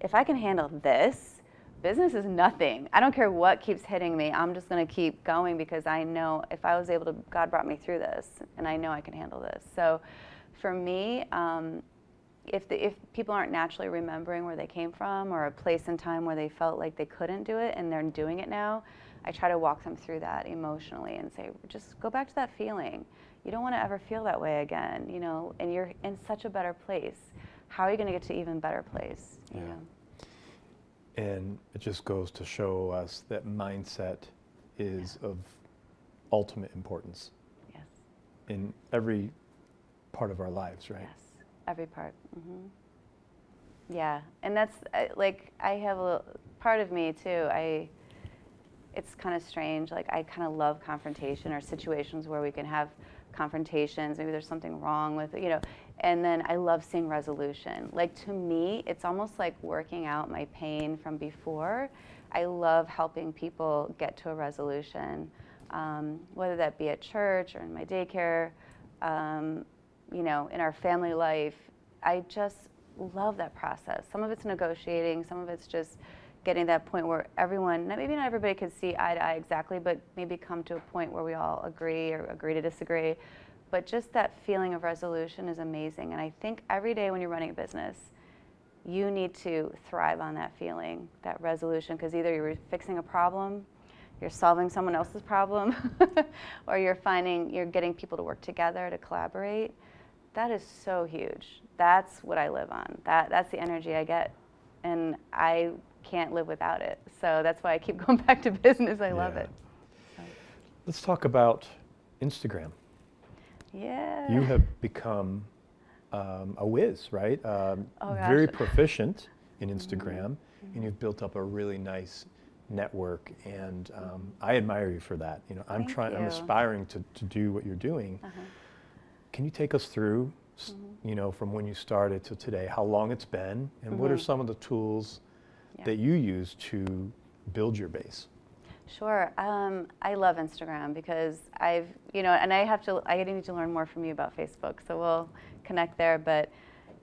if I can handle this, business is nothing. I don't care what keeps hitting me. I'm just going to keep going because I know if I was able to, God brought me through this, and I know I can handle this. So for me, if people aren't naturally remembering where they came from or a place in time where they felt like they couldn't do it and they're doing it now, I try to walk them through that emotionally and say, just go back to that feeling. You don't want to ever feel that way again, you know, and you're in such a better place. How are you going to get to an even better place, you know? And it just goes to show us that mindset is of ultimate importance. Yes. In every part of our lives, right? Yes, every part. Mm-hmm. Yeah, and that's like, I have a part of me too. It's kind of strange. Like, I kind of love confrontation or situations where we can have confrontations. Maybe there's something wrong with it, you know. And then I love seeing resolution. Like, to me, it's almost like working out my pain from before. I love helping people get to a resolution, whether that be at church or in my daycare, you know, in our family life. I just love that process. Some of it's negotiating, some of it's just getting that point where everyone, maybe not everybody could see eye to eye exactly, but maybe come to a point where we all agree or agree to disagree. But just that feeling of resolution is amazing. And I think every day when you're running a business, you need to thrive on that feeling, that resolution, because either you're fixing a problem, you're solving someone else's problem, or you're getting people to work together, to collaborate. That is so huge. That's what I live on. That's the energy I get. And I can't live without it. So that's why I keep going back to business. I love it. So. Let's talk about Instagram. Yeah. You have become a whiz, right? Very proficient in Instagram, and you've built up a really nice network, and I admire you for that. You know, I'm aspiring to do what you're doing. Can you take us through, you know, from when you started to today, how long it's been, and what are some of the tools that you use to build your base? Sure. I love Instagram because you know, and I need to learn more from you about Facebook, so we'll connect there. But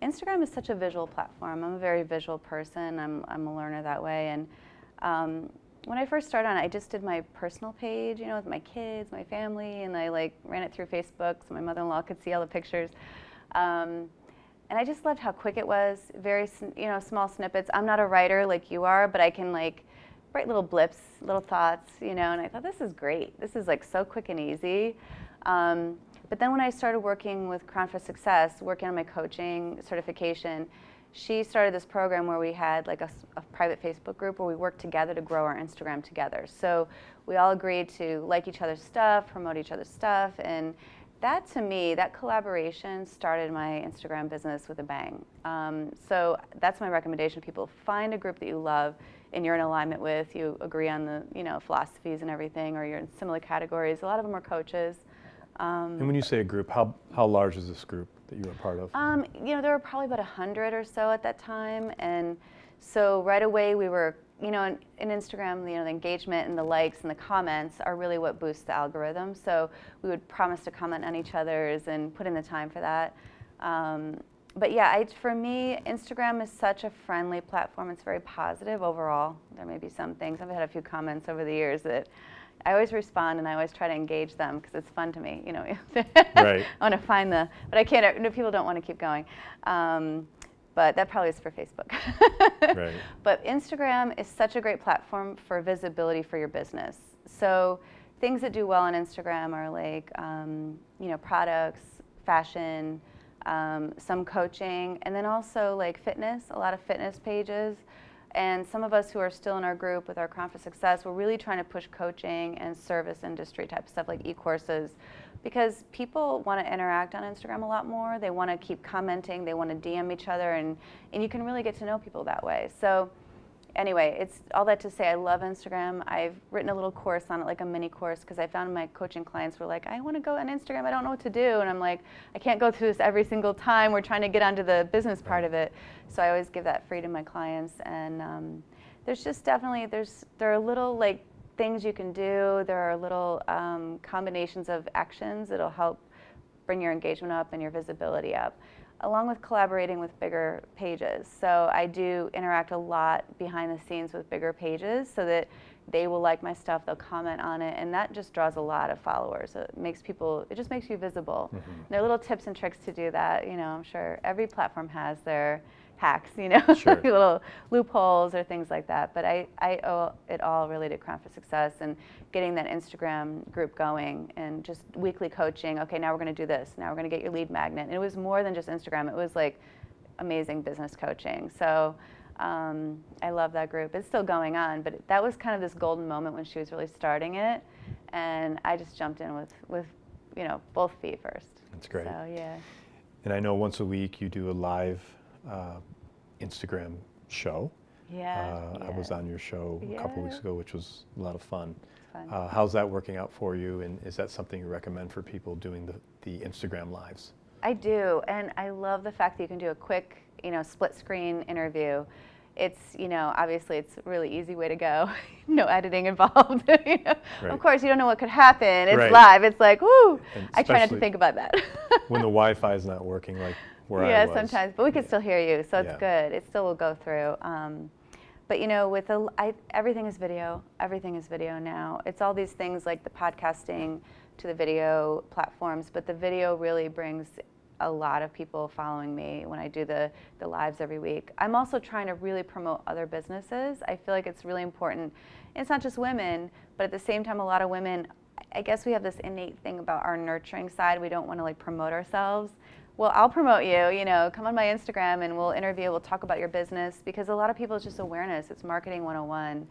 Instagram is such a visual platform. I'm a very visual person. I'm a learner that way. And when I first started on it, I just did my personal page, you know, with my kids, my family, and I ran it through Facebook so my mother-in-law could see all the pictures. And I just loved how quick it was. Very, you know, small snippets. I'm not a writer like you are, but I can write little blips, little thoughts, you know, and I thought, this is great. This is so quick and easy. But then when I started working with Crown for Success, working on my coaching certification, she started this program where we had a private Facebook group where we worked together to grow our Instagram together. So we all agreed to like each other's stuff, promote each other's stuff, and that, to me, that collaboration started my Instagram business with a bang. So that's my recommendation. People, find a group that you love and you're in alignment with, you agree on the, you know, philosophies and everything, or you're in similar categories. A lot of them are coaches. And when you say a group, how large is this group that you were part of? You know, there were probably about 100 or so at that time. And so right away we were, you know, in Instagram, you know, the engagement and the likes and the comments are really what boosts the algorithm. So we would promise to comment on each other's and put in the time for that. But yeah, for me, Instagram is such a friendly platform. It's very positive overall. There may be some things. I've had a few comments over the years that I always respond and I always try to engage them because it's fun to me. You know, Right. I want to find but I can't. No, people don't want to keep going. But that probably is for Facebook. Right. But Instagram is such a great platform for visibility for your business. So things that do well on Instagram are like, you know, products, fashion, some coaching, and then also like fitness, a lot of fitness pages. And some of us who are still in our group with our Crown for Success, we're really trying to push coaching and service industry type stuff like eCourses, because people want to interact on Instagram a lot more. They want to keep commenting. They want to DM each other, and you can really get to know people that way. So anyway, it's all that to say I love Instagram. I've written a little course on it, like a mini course, because I found my coaching clients were like, I want to go on Instagram. I don't know what to do. And I'm like, I can't go through this every single time. We're trying to get onto the business part of it. So I always give that free to my clients. And there's just definitely, there are little like things you can do. There are little combinations of actions that'll help bring your engagement up and your visibility up, along with collaborating with bigger pages. So I do interact a lot behind the scenes with bigger pages so that they will like my stuff, they'll comment on it, and that just draws a lot of followers. It just makes you visible. Mm-hmm. There are little tips and tricks to do that. You know, I'm sure every platform has their hacks, you know, Sure. little loopholes or things like that. But I owe it all really to Crown for Success and getting that Instagram group going and just weekly coaching. Okay, now we're going to do this. Now we're going to get your lead magnet. And it was more than just Instagram. It was like amazing business coaching. So I love that group. It's still going on, but that was kind of this golden moment when she was really starting it. And I just jumped in with you know, both feet first. That's great. So, yeah. And I know once a week you do a live Instagram show. Yeah. I was on your show a couple weeks Yeah. ago, which was a lot of fun. Fun. How's that working out for you? And is that something you recommend for people doing the Instagram lives? I do, and I love the fact that you can do a quick, you know, split screen interview. It's, you know, obviously it's a really easy way to go. No editing involved. You know? Right. Of course, you don't know what could happen. It's Right. live. It's like, whoo! And I try not to especially think about that. when the Wi-Fi is not working, like where I Yeah, was. sometimes, but we can still hear you, so it's Yeah. good. It still will go through. But you know, with everything is video. Everything is video now. It's all these things like the podcasting to the video platforms, but the video really brings a lot of people following me when I do the lives every week. I'm also trying to really promote other businesses. I feel like it's really important. And it's not just women, but at the same time, a lot of women, I guess we have this innate thing about our nurturing side. We don't want to like promote ourselves. Well, I'll promote you, you know, come on my Instagram and we'll interview, we'll talk about your business, because a lot of people, it's just awareness, it's marketing 101.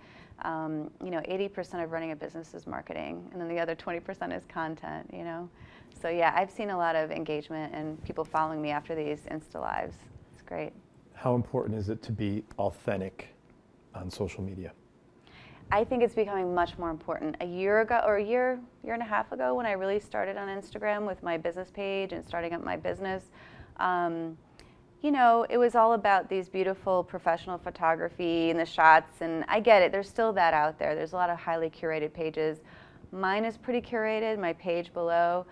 You know, 80% of running a business is marketing, and then the other 20% is content, you know. So yeah, I've seen a lot of engagement and people following me after these Insta Lives. It's great. How important is it to be authentic on social media? I think it's becoming much more important. A year ago, or a year and a half ago, when I really started on Instagram with my business page and starting up my business, you know, it was all about these beautiful professional photography and the shots, and I get it, there's still that out there. There's a lot of highly curated pages. Mine is pretty curated, my page below,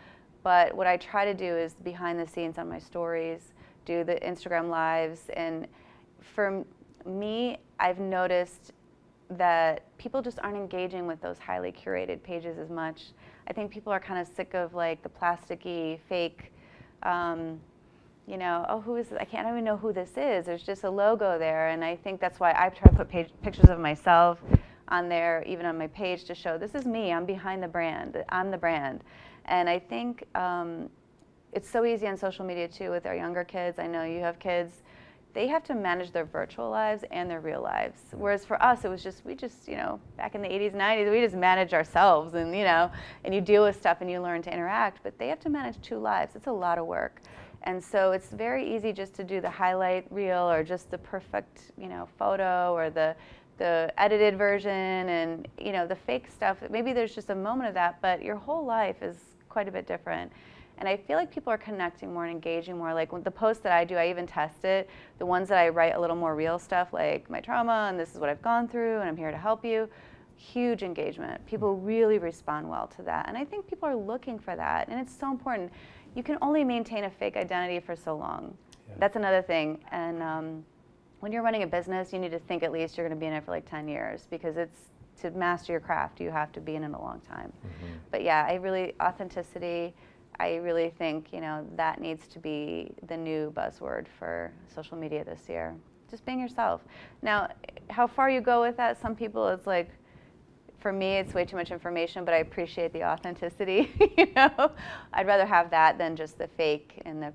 but what I try to do is behind the scenes on my stories, do the Instagram lives, and for me, I've noticed that people just aren't engaging with those highly curated pages as much. I think people are kind of sick of like the plasticky, fake, you know, oh, who is this? I can't even know who this is. There's just a logo there, and I think that's why I try to put pictures of myself on there, even on my page, to show this is me. I'm behind the brand. I'm the brand. And I think it's so easy on social media too with our younger kids. I know you have kids. They have to manage their virtual lives and their real lives. Whereas for us, it was just, you know, back in the 80s, 90s, we just manage ourselves and, you know, and you deal with stuff and you learn to interact, but they have to manage two lives. It's a lot of work. And so it's very easy just to do the highlight reel or just the perfect, you know, photo or the edited version and, you know, the fake stuff. Maybe there's just a moment of that, but your whole life is quite a bit different. And I feel like people are connecting more and engaging more. Like with the posts that I do, I even test it. The ones that I write a little more real stuff, like my trauma and this is what I've gone through and I'm here to help you. Huge engagement. People really respond well to that. And I think people are looking for that. And it's so important. You can only maintain a fake identity for so long. That's another thing. And when you're running a business, you need to think at least you're going to be in it for like 10 years, because it's, to master your craft, you have to be in it a long time. But yeah, authenticity, I really think, that needs to be the new buzzword for social media this year. Just being yourself. Now, how far you go with that, some people, it's like, for me, it's way too much information, but I appreciate the authenticity, I'd rather have that than just the fake and the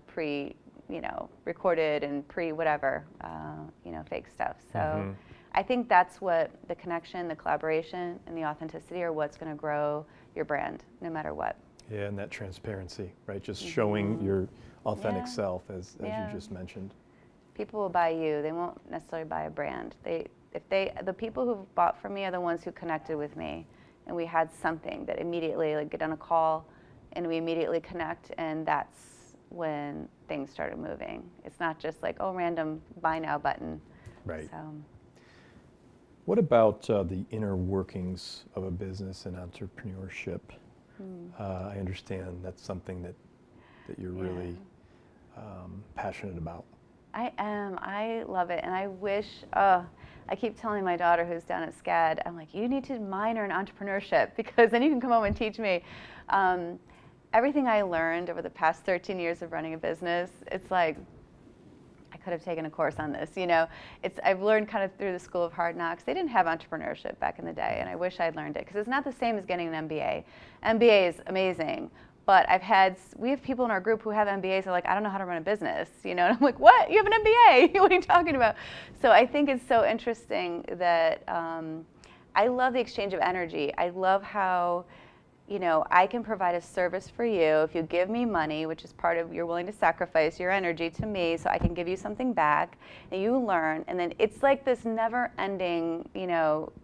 recorded and pre-whatever, fake stuff. So I think that's what the connection, the collaboration, and the authenticity are what's going to grow your brand, no matter what. Yeah, and that transparency, right? Just showing your authentic self, as you just mentioned. People will buy you. They won't necessarily buy a brand. The people who've bought from me are the ones who connected with me, and we had something that immediately, like, get on a call, and we immediately connect, and that's when things started moving. It's not just like, oh, random buy now button. Right. So. What about the inner workings of a business and entrepreneurship? I understand that's something that you're really passionate about. I am. I love it. And I wish, I keep telling my daughter who's down at SCAD, I'm like, you need to minor in entrepreneurship, because then you can come home and teach me. Everything I learned over the past 13 years of running a business, it's like, I could have taken a course on this, I've learned kind of through the School of Hard Knocks. They didn't have entrepreneurship back in the day, and I wish I'd learned it, because it's not the same as getting an MBA. MBA is amazing, but we have people in our group who have MBAs, they're like, I don't know how to run a business, and I'm like, what? You have an MBA? What are you talking about? So I think it's so interesting that I love the exchange of energy. I love how I can provide a service for you if you give me money, which is part of, you're willing to sacrifice your energy to me so I can give you something back, and you learn, and then it's like this never-ending,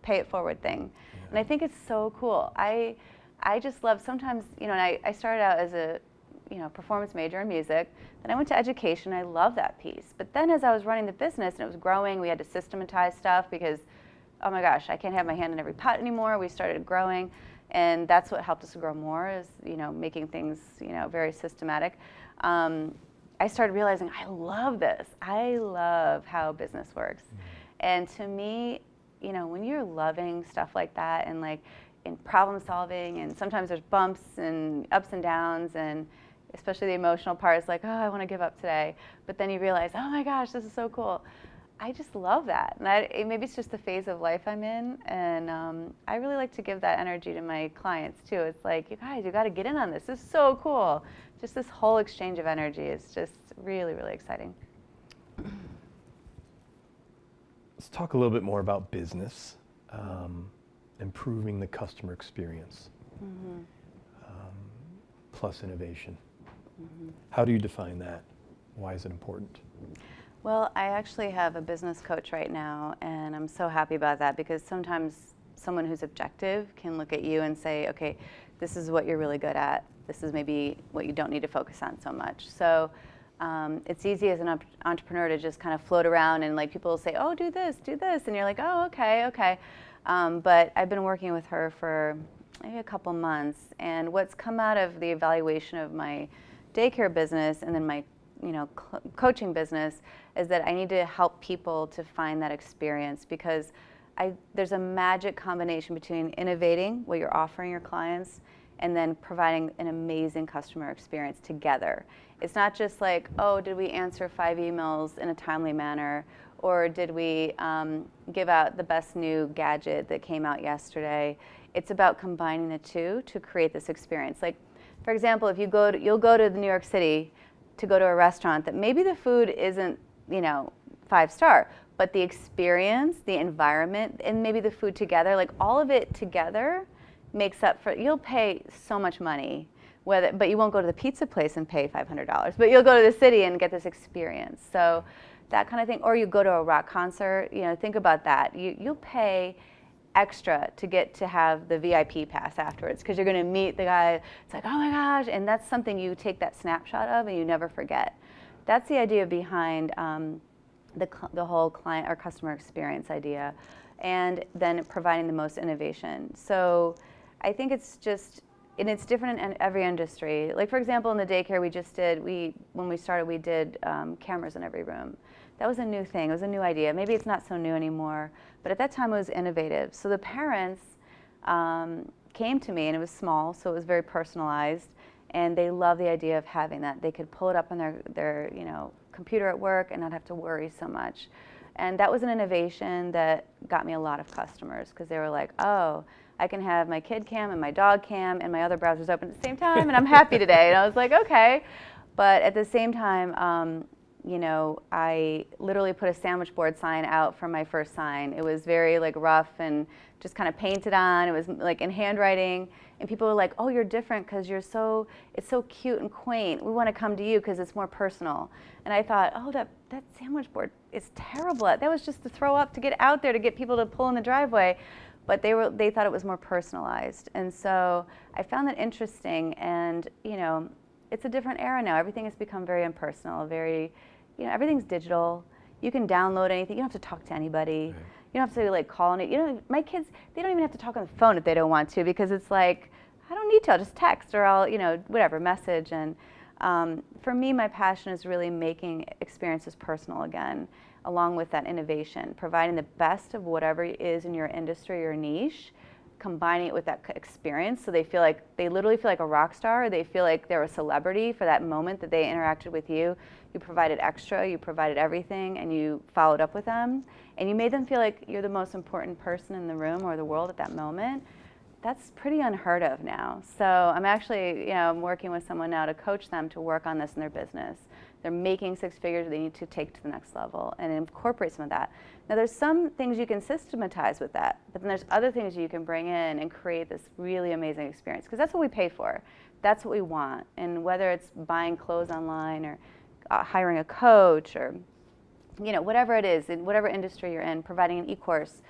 pay it forward thing. And I think it's so cool. I just love, sometimes, and I started out as a performance major in music, then I went to education, I love that piece. But then as I was running the business and it was growing, we had to systematize stuff because, oh my gosh, I can't have my hand in every pot anymore. We started growing. And that's what helped us grow more, is making things very systematic. I started realizing I love this. I love how business works. And to me, when you're loving stuff like that, and like in problem solving, and sometimes there's bumps and ups and downs, and especially the emotional part is like, oh, I want to give up today. But then you realize, oh my gosh, this is so cool. I just love that. And maybe it's just the phase of life I'm in, and I really like to give that energy to my clients too. It's like, you guys, you got to get in on this. This is so cool. Just this whole exchange of energy is just really, really exciting. Let's talk a little bit more about business, improving the customer experience, plus innovation. How do you define that? Why is it important? Well, I actually have a business coach right now, and I'm so happy about that, because sometimes someone who's objective can look at you and say, okay, this is what you're really good at. This is maybe what you don't need to focus on so much. So it's easy as an entrepreneur to just kind of float around, and like people will say, oh, do this, and you're like, oh, okay. But I've been working with her for maybe a couple months, and what's come out of the evaluation of my daycare business and then my coaching business is that I need to help people to find that experience, because there's a magic combination between innovating what you're offering your clients and then providing an amazing customer experience together. It's not just like, oh, did we answer 5 emails in a timely manner, or did we give out the best new gadget that came out yesterday? It's about combining the two to create this experience. Like, for example, if you'll go to New York City to go to a restaurant that maybe the food isn't, 5-star, but the experience, the environment, and maybe the food together, like all of it together makes up for, you'll pay so much money, but you won't go to the pizza place and pay $500, but you'll go to the city and get this experience. So that kind of thing, or you go to a rock concert, think about that. You'll pay extra to get to have the VIP pass afterwards, because you're going to meet the guy. It's like, oh my gosh, and that's something you take that snapshot of and you never forget. That's the idea behind the whole client or customer experience idea, and then providing the most innovation. So I think it's just and it's different in every industry. Like for example, in the daycare when we started, we did cameras in every room. That was a new thing, it was a new idea. Maybe it's not so new anymore, but at that time it was innovative. So the parents came to me, and it was small, so it was very personalized, and they loved the idea of having that. They could pull it up on their computer at work and not have to worry so much. And that was an innovation that got me a lot of customers, because they were like, oh, I can have my kid cam and my dog cam and my other browsers open at the same time, and I'm happy today. And I was like, okay. But at the same time, I literally put a sandwich board sign out for my first sign. It was very like rough and just kind of painted on. It was like in handwriting, and people were like, "Oh, you're different because it's so cute and quaint. We want to come to you because it's more personal." And I thought, "Oh, that sandwich board is terrible. That was just to throw up to get out there to get people to pull in the driveway." But they thought it was more personalized, and so I found that interesting. And it's a different era now. Everything has become very impersonal. Everything's digital. You can download anything. You don't have to talk to anybody. Right. You don't have to like call it. My kids, they don't even have to talk on the phone if they don't want to, because it's like, I don't need to. I'll just text, or I'll whatever, message. And for me, my passion is really making experiences personal again, along with that innovation, providing the best of whatever it is in your industry or niche, combining it with that experience, so they literally feel like a rock star, or they feel like they're a celebrity for that moment that they interacted with you. You provided extra, you provided everything, and you followed up with them, and you made them feel like you're the most important person in the room or the world at that moment. That's pretty unheard of now. So I'm actually, I'm working with someone now to coach them to work on this in their business. They're making six figures, they need to take to the next level and incorporate some of that. Now there's some things you can systematize with that, but then there's other things you can bring in and create this really amazing experience, because that's what we pay for. That's what we want. And whether it's buying clothes online or hiring a coach, or whatever it is, in whatever industry you're in, providing an e-course,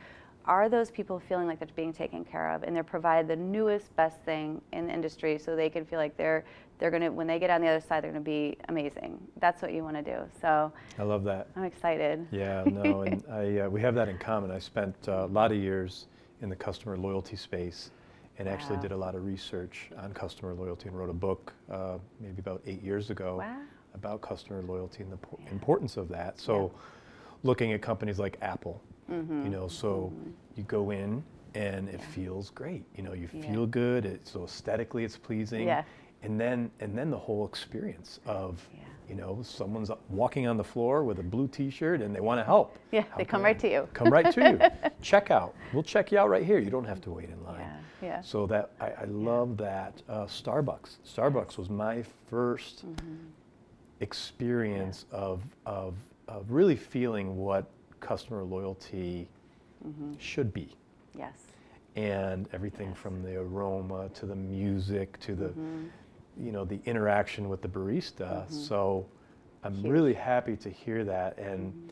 are those people feeling like they're being taken care of and they're provided the newest, best thing in the industry, so they can feel like they're gonna, when they get on the other side, they're gonna be amazing. That's what you want to do. So I love that. I'm excited. Yeah, no, and we have that in common. I spent a lot of years in the customer loyalty space, and actually did a lot of research on customer loyalty, and wrote a book maybe about 8 years ago about customer loyalty and the importance of that. So looking at companies like Apple, you go in and it feels great. You feel good. So aesthetically, it's pleasing. Yeah. And then the whole experience of someone's walking on the floor with a blue T-shirt and they want to help. Yeah, they come right to you. Come right to you. Check out. We'll check you out right here. You don't have to wait in line. Yeah. So that I love that. Starbucks was my first experience of really feeling what customer loyalty should be. Yes. And everything from the aroma to the music to the the interaction with the barista. So I'm really happy to hear that. And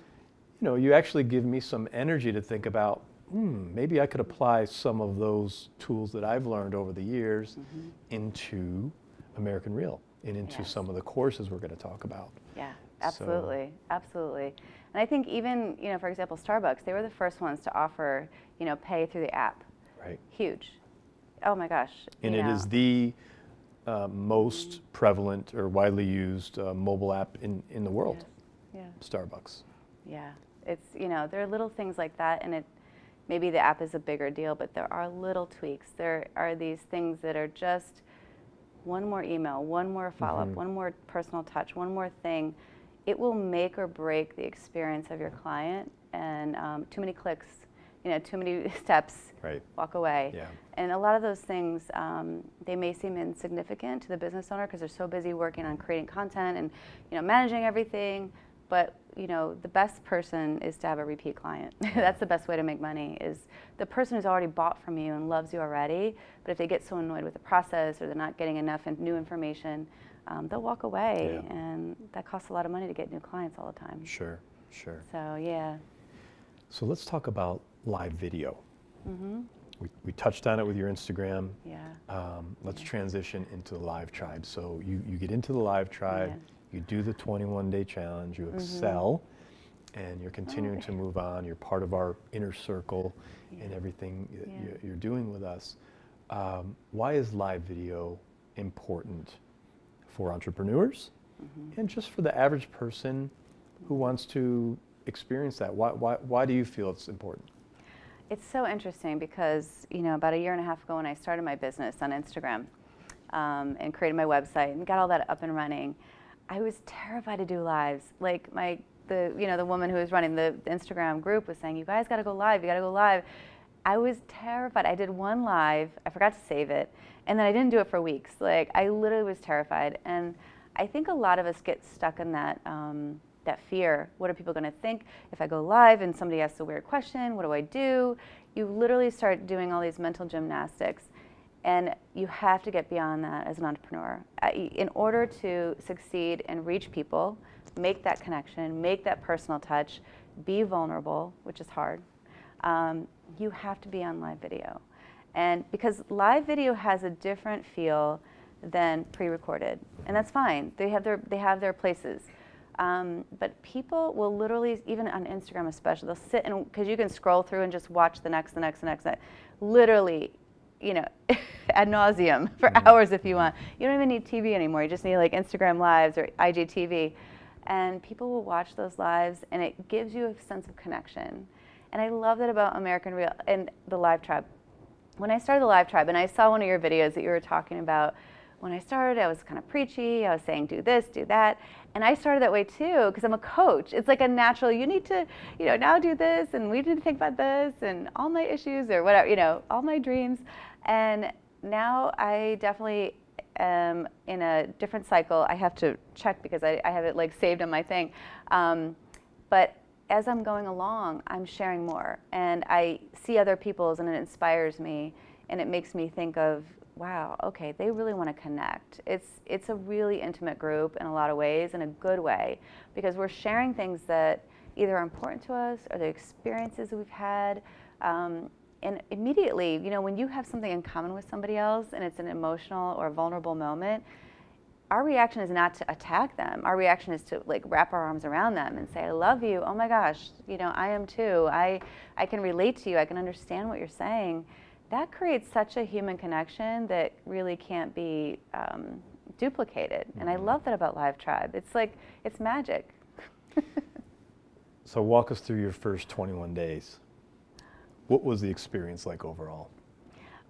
you actually give me some energy to think about, maybe I could apply some of those tools that I've learned over the years into American Real and into some of the courses we're going to talk about. Yeah, absolutely. Absolutely. And I think even, for example, Starbucks, they were the first ones to offer, pay through the app. Right. Huge. Oh my gosh. And it is the most prevalent or widely used mobile app in the world. Yeah. Starbucks. Yeah. It's, there are little things like that, and maybe the app is a bigger deal, but there are little tweaks. There are these things that are just one more email, one more follow-up, one more personal touch, one more thing. It will make or break the experience of your client, and too many clicks, too many steps, walk away. Yeah. And a lot of those things, they may seem insignificant to the business owner because they're so busy working on creating content and managing everything. But the best person is to have a repeat client. That's the best way to make money, is the person who's already bought from you and loves you already. But if they get so annoyed with the process, or they're not getting enough new information, they'll walk away, and that costs a lot of money to get new clients all the time. Sure. So yeah. So let's talk about live video. We touched on it with your Instagram. Yeah. Let's transition into the live tribe. So you get into the live tribe, you do the 21-day challenge, you excel, and you're continuing to move on. You're part of our inner circle and everything you're doing with us. why is live video important for entrepreneurs and just for the average person who wants to experience that? Why do you feel it's important? It's so interesting because, you know, about a year and a half ago when I started my business on Instagram and created my website and got all that up and running, I was terrified to do lives. Like the woman who was running the Instagram group was saying, you guys got to go live, you got to go live. I was terrified. I did one live, I forgot to save it, and then I didn't do it for weeks. Like, I literally was terrified. And I think a lot of us get stuck in that that fear. What are people going to think if I go live and somebody asks a weird question? What do I do? You literally start doing all these mental gymnastics, and you have to get beyond that as an entrepreneur. In order to succeed and reach people, make that connection, make that personal touch, be vulnerable, which is hard, you have to be on live video. And because live video has a different feel than pre-recorded, and that's fine. They have their places. But people will literally, even on Instagram especially, they'll sit and, because you can scroll through and just watch the next, literally, you know, ad nauseum for hours if you want. You don't even need TV anymore. You just need like Instagram Lives or IGTV. And people will watch those lives, and it gives you a sense of connection. And I love that about American Real and the Live Tribe. When I started the Live Tribe, and I saw one of your videos that you were talking about, when I started, I was kind of preachy. I was saying, do this, do that. And I started that way too, because I'm a coach. It's like a natural, you need to, you know, now do this, and we need to think about this, and all my issues, or whatever, you know, all my dreams. And now I definitely am in a different cycle. I have to check because I have it like saved on my thing. But as I'm going along, I'm sharing more. And I see other people's, and it inspires me, and it makes me think of, wow, okay, they really want to connect. It's a really intimate group in a lot of ways, in a good way, because we're sharing things that either are important to us or the experiences that we've had. And immediately, you know, when you have something in common with somebody else and it's an emotional or vulnerable moment, our reaction is not to attack them. Our reaction is to like wrap our arms around them and say, I love you. Oh my gosh, you know, I am too. I can relate to you. I can understand what you're saying. That creates such a human connection that really can't be duplicated. And I love that about Live Tribe. It's like, it's magic. So walk us through your first 21 days. What was the experience like overall?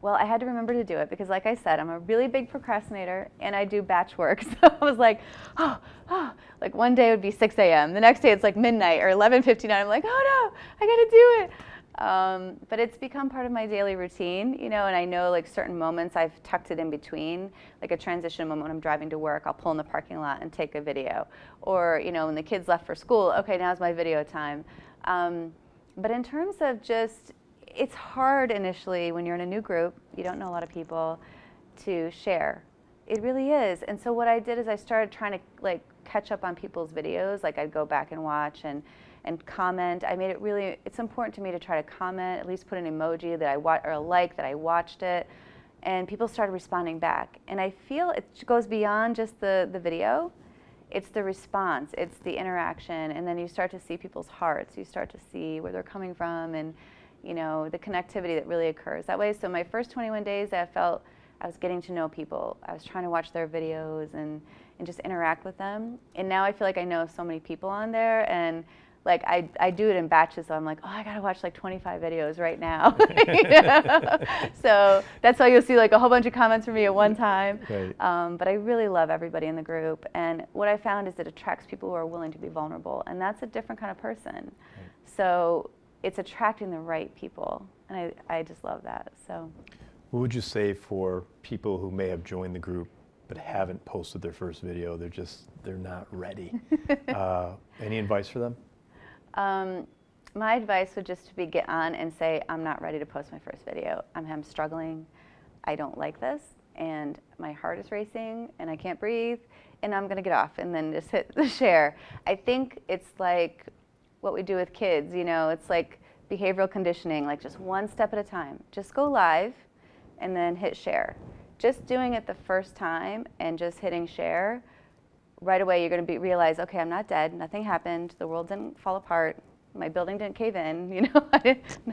Well, I had to remember to do it because, like I said, I'm a really big procrastinator and I do batch work. So I was like, like one day it would be 6 a.m. The next day it's like midnight or 11:59. I'm like, oh no, I got to do it. But it's become part of my daily routine, you know, and I know like certain moments I've tucked it in between, like a transition moment when I'm driving to work, I'll pull in the parking lot and take a video. Or, you know, when the kids left for school, okay, now's my video time. But in terms of just, it's hard initially when you're in a new group, you don't know a lot of people, to share. It really is. And so what I did is I started trying to like catch up on people's videos. Like I'd go back and watch and comment. I made it really, it's important to me to try to comment, at least put an emoji that or a like that I watched it. And people started responding back. And I feel it goes beyond just the video. It's the response, it's the interaction, and then you start to see people's hearts. You start to see where they're coming from, and you know, the connectivity that really occurs that way. So my first 21 days, I felt I was getting to know people. I was trying to watch their videos and just interact with them. And now I feel like I know so many people on there, and like I do it in batches, so I'm like, oh, I gotta watch like 25 videos right now. You know? So that's why you'll see like a whole bunch of comments from me at one time. Right. But I really love everybody in the group. And what I found is it attracts people who are willing to be vulnerable, and that's a different kind of person. Right. So it's attracting the right people, and I just love that. So, what would you say for people who may have joined the group but haven't posted their first video? They're not ready. Any advice for them? My advice would just be get on and say, I'm not ready to post my first video. I'm struggling. I don't like this, and my heart is racing, and I can't breathe, and I'm gonna get off, and then just hit the share. I think it's like what we do with kids, you know, it's like behavioral conditioning, like just one step at a time. Just go live and then hit share. Just doing it the first time and just hitting share, right away you're going to realize, okay, I'm not dead, nothing happened, the world didn't fall apart, my building didn't cave in, you know,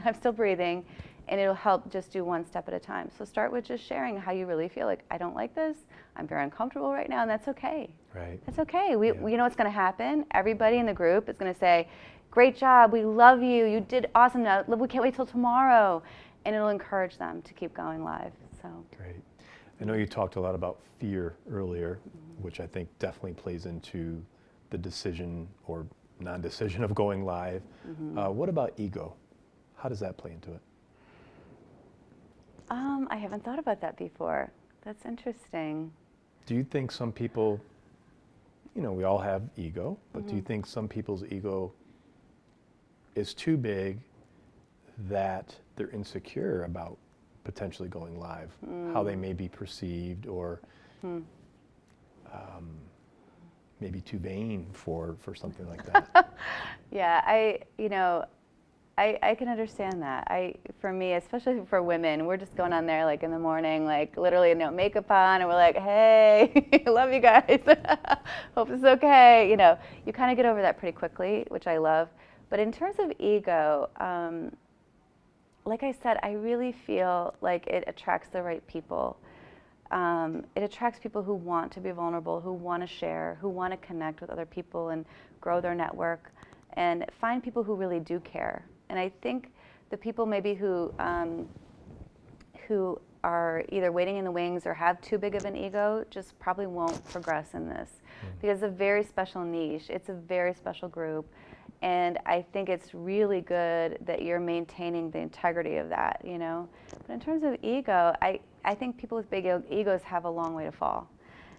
I'm still breathing. and it'll help just do one step at a time. So start with just sharing how you really feel. Like, I don't like this, I'm very uncomfortable right now, and that's okay. Right. That's okay. You know what's going to happen? Everybody in the group is going to say, great job, we love you, you did awesome, now we can't wait till tomorrow. And it'll encourage them to keep going live. So. Great. I know you talked a lot about fear earlier, which I think definitely plays into the decision or non-decision of going live. What about ego? How does that play into it? I haven't thought about that before. That's interesting. Do you think some people, we all have ego, but do you think some people's ego is too big that they're insecure about potentially going live, how they may be perceived, or maybe too vain for something like that? Yeah, I can understand that. For me, especially for women, we're just going on there like in the morning, like literally no makeup on, and we're like, hey, love you guys. Hope this is okay. You kind of get over that pretty quickly, which I love. But in terms of ego, like I said, I really feel like it attracts the right people. It attracts people who want to be vulnerable, who want to share, who want to connect with other people and grow their network, and find people who really do care. And I think the people maybe who are either waiting in the wings or have too big of an ego just probably won't progress in this, because it's a very special niche. It's a very special group. And I think it's really good that you're maintaining the integrity of that, But in terms of ego, I think people with big egos have a long way to fall.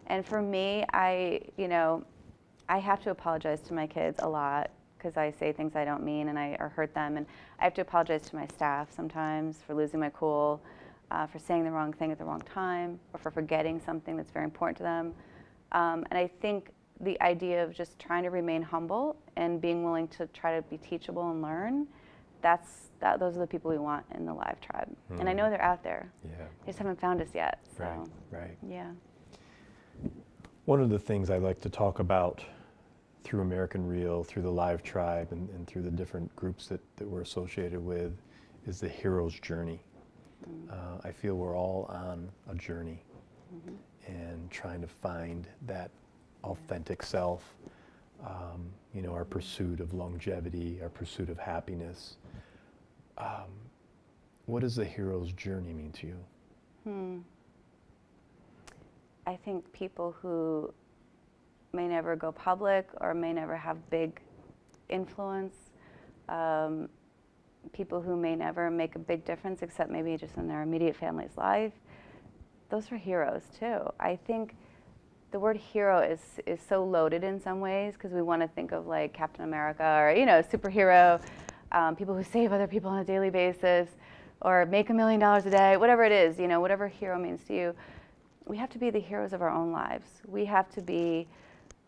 And for me, I have to apologize to my kids a lot because I say things I don't mean and or hurt them. And I have to apologize to my staff sometimes for losing my cool, for saying the wrong thing at the wrong time, or for forgetting something that's very important to them. And I think the idea of just trying to remain humble and being willing to try to be teachable and learn, those are the people we want in the live tribe. And I know they're out there. Yeah. They just haven't found us yet. So. Right. Yeah. One of the things I like to talk about through American Real, through the live tribe, and through the different groups that we're associated with, is the hero's journey. I feel we're all on a journey and trying to find that authentic self, our pursuit of longevity, our pursuit of happiness. What does the hero's journey mean to you? I think people who may never go public or may never have big influence, people who may never make a big difference except maybe just in their immediate family's life, those are heroes too. I think the word hero is so loaded in some ways because we want to think of like Captain America or, superhero, people who save other people on a daily basis or make $1 million a day, whatever it is, whatever hero means to you. We have to be the heroes of our own lives. We have to be,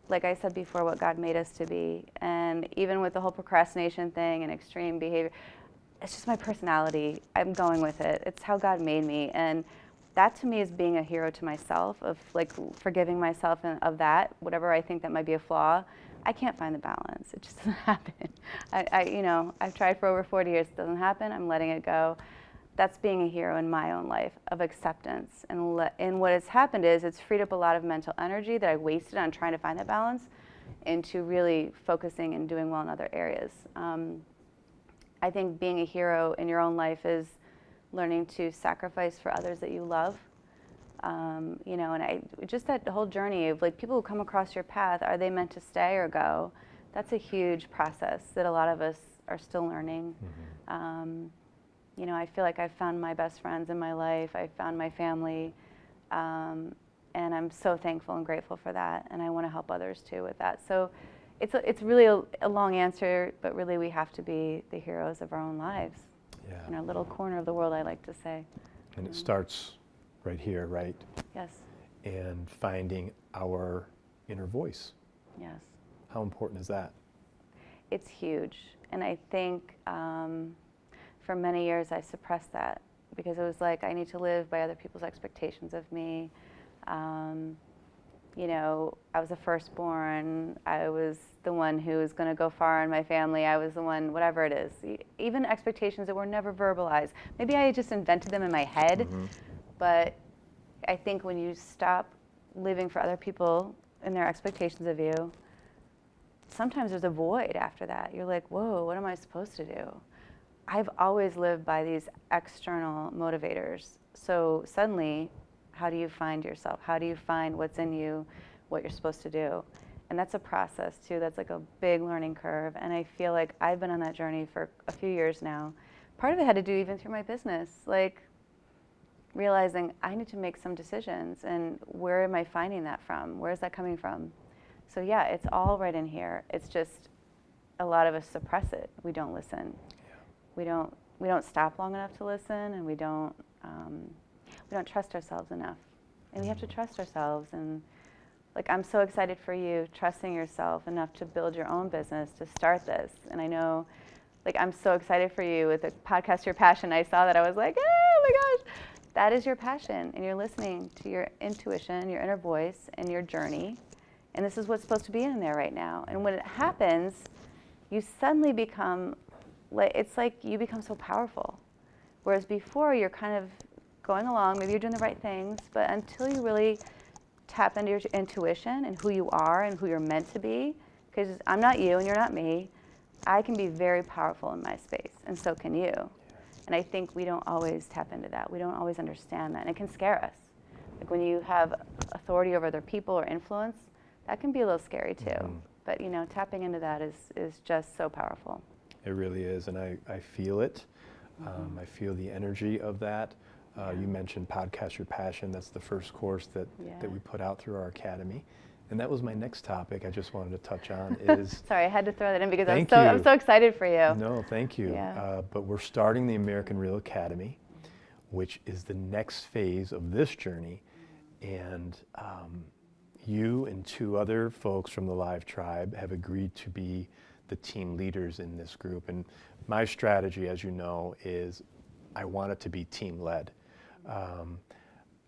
like I said before, what God made us to be. And even with the whole procrastination thing and extreme behavior, it's just my personality. I'm going with it. It's how God made me. And that to me is being a hero to myself, of like forgiving myself of that, whatever I think that might be a flaw. I can't find the balance. It just doesn't happen. I've tried for over 40 years. It doesn't happen. I'm letting it go. That's being a hero in my own life, of acceptance. And what has happened is it's freed up a lot of mental energy that I wasted on trying to find that balance into really focusing and doing well in other areas. I think being a hero in your own life is learning to sacrifice for others that you love. And just that whole journey of like people who come across your path, are they meant to stay or go? That's a huge process that a lot of us are still learning. I feel like I've found my best friends in my life. I've found my family, and I'm so thankful and grateful for that. And I want to help others too with that. So it's really a long answer, but really we have to be the heroes of our own lives. Yeah. In our little corner of the world, I like to say. And it starts right here, right? Yes. And finding our inner voice. Yes. How important is that? It's huge. And I think for many years I suppressed that because it was like I need to live by other people's expectations of me. you know, I was the firstborn, I was the one who was going to go far in my family, I was the one, whatever it is. Even expectations that were never verbalized. Maybe I just invented them in my head, but I think when you stop living for other people and their expectations of you, sometimes there's a void after that. You're like, whoa, what am I supposed to do? I've always lived by these external motivators. So suddenly, how do you find yourself? How do you find what's in you, what you're supposed to do? And that's a process too. That's like a big learning curve. And I feel like I've been on that journey for a few years now. Part of it had to do even through my business, like realizing I need to make some decisions, and where am I finding that from? Where is that coming from? So yeah, it's all right in here. It's just a lot of us suppress it. We don't listen. Yeah. We don't stop long enough to listen, and we don't trust ourselves enough. And we have to trust ourselves. And like, I'm so excited for you trusting yourself enough to build your own business, to start this. And I know, like, I'm so excited for you with the podcast, Your Passion. I saw that, I was like, oh my gosh, that is your passion. And you're listening to your intuition, your inner voice, and your journey. And this is what's supposed to be in there right now. And when it happens, you suddenly become, like, it's like you become so powerful. Whereas before, you're kind of going along, maybe you're doing the right things, but until you really tap into your intuition and who you are and who you're meant to be, because I'm not you and you're not me, I can be very powerful in my space, and so can you. And I think we don't always tap into that. We don't always understand that, and it can scare us. Like when you have authority over other people or influence, that can be a little scary too. But you know, tapping into that is just so powerful. It really is, and I feel it. I feel the energy of that. You mentioned Podcast Your Passion. That's the first course that we put out through our academy. And that was my next topic I just wanted to touch on is... Sorry, I had to throw that in because I'm so excited for you. No, thank you. Yeah. But we're starting the American Real Academy, which is the next phase of this journey. And you and two other folks from the Live Tribe have agreed to be the team leaders in this group. And my strategy, as you know, is I want it to be team-led.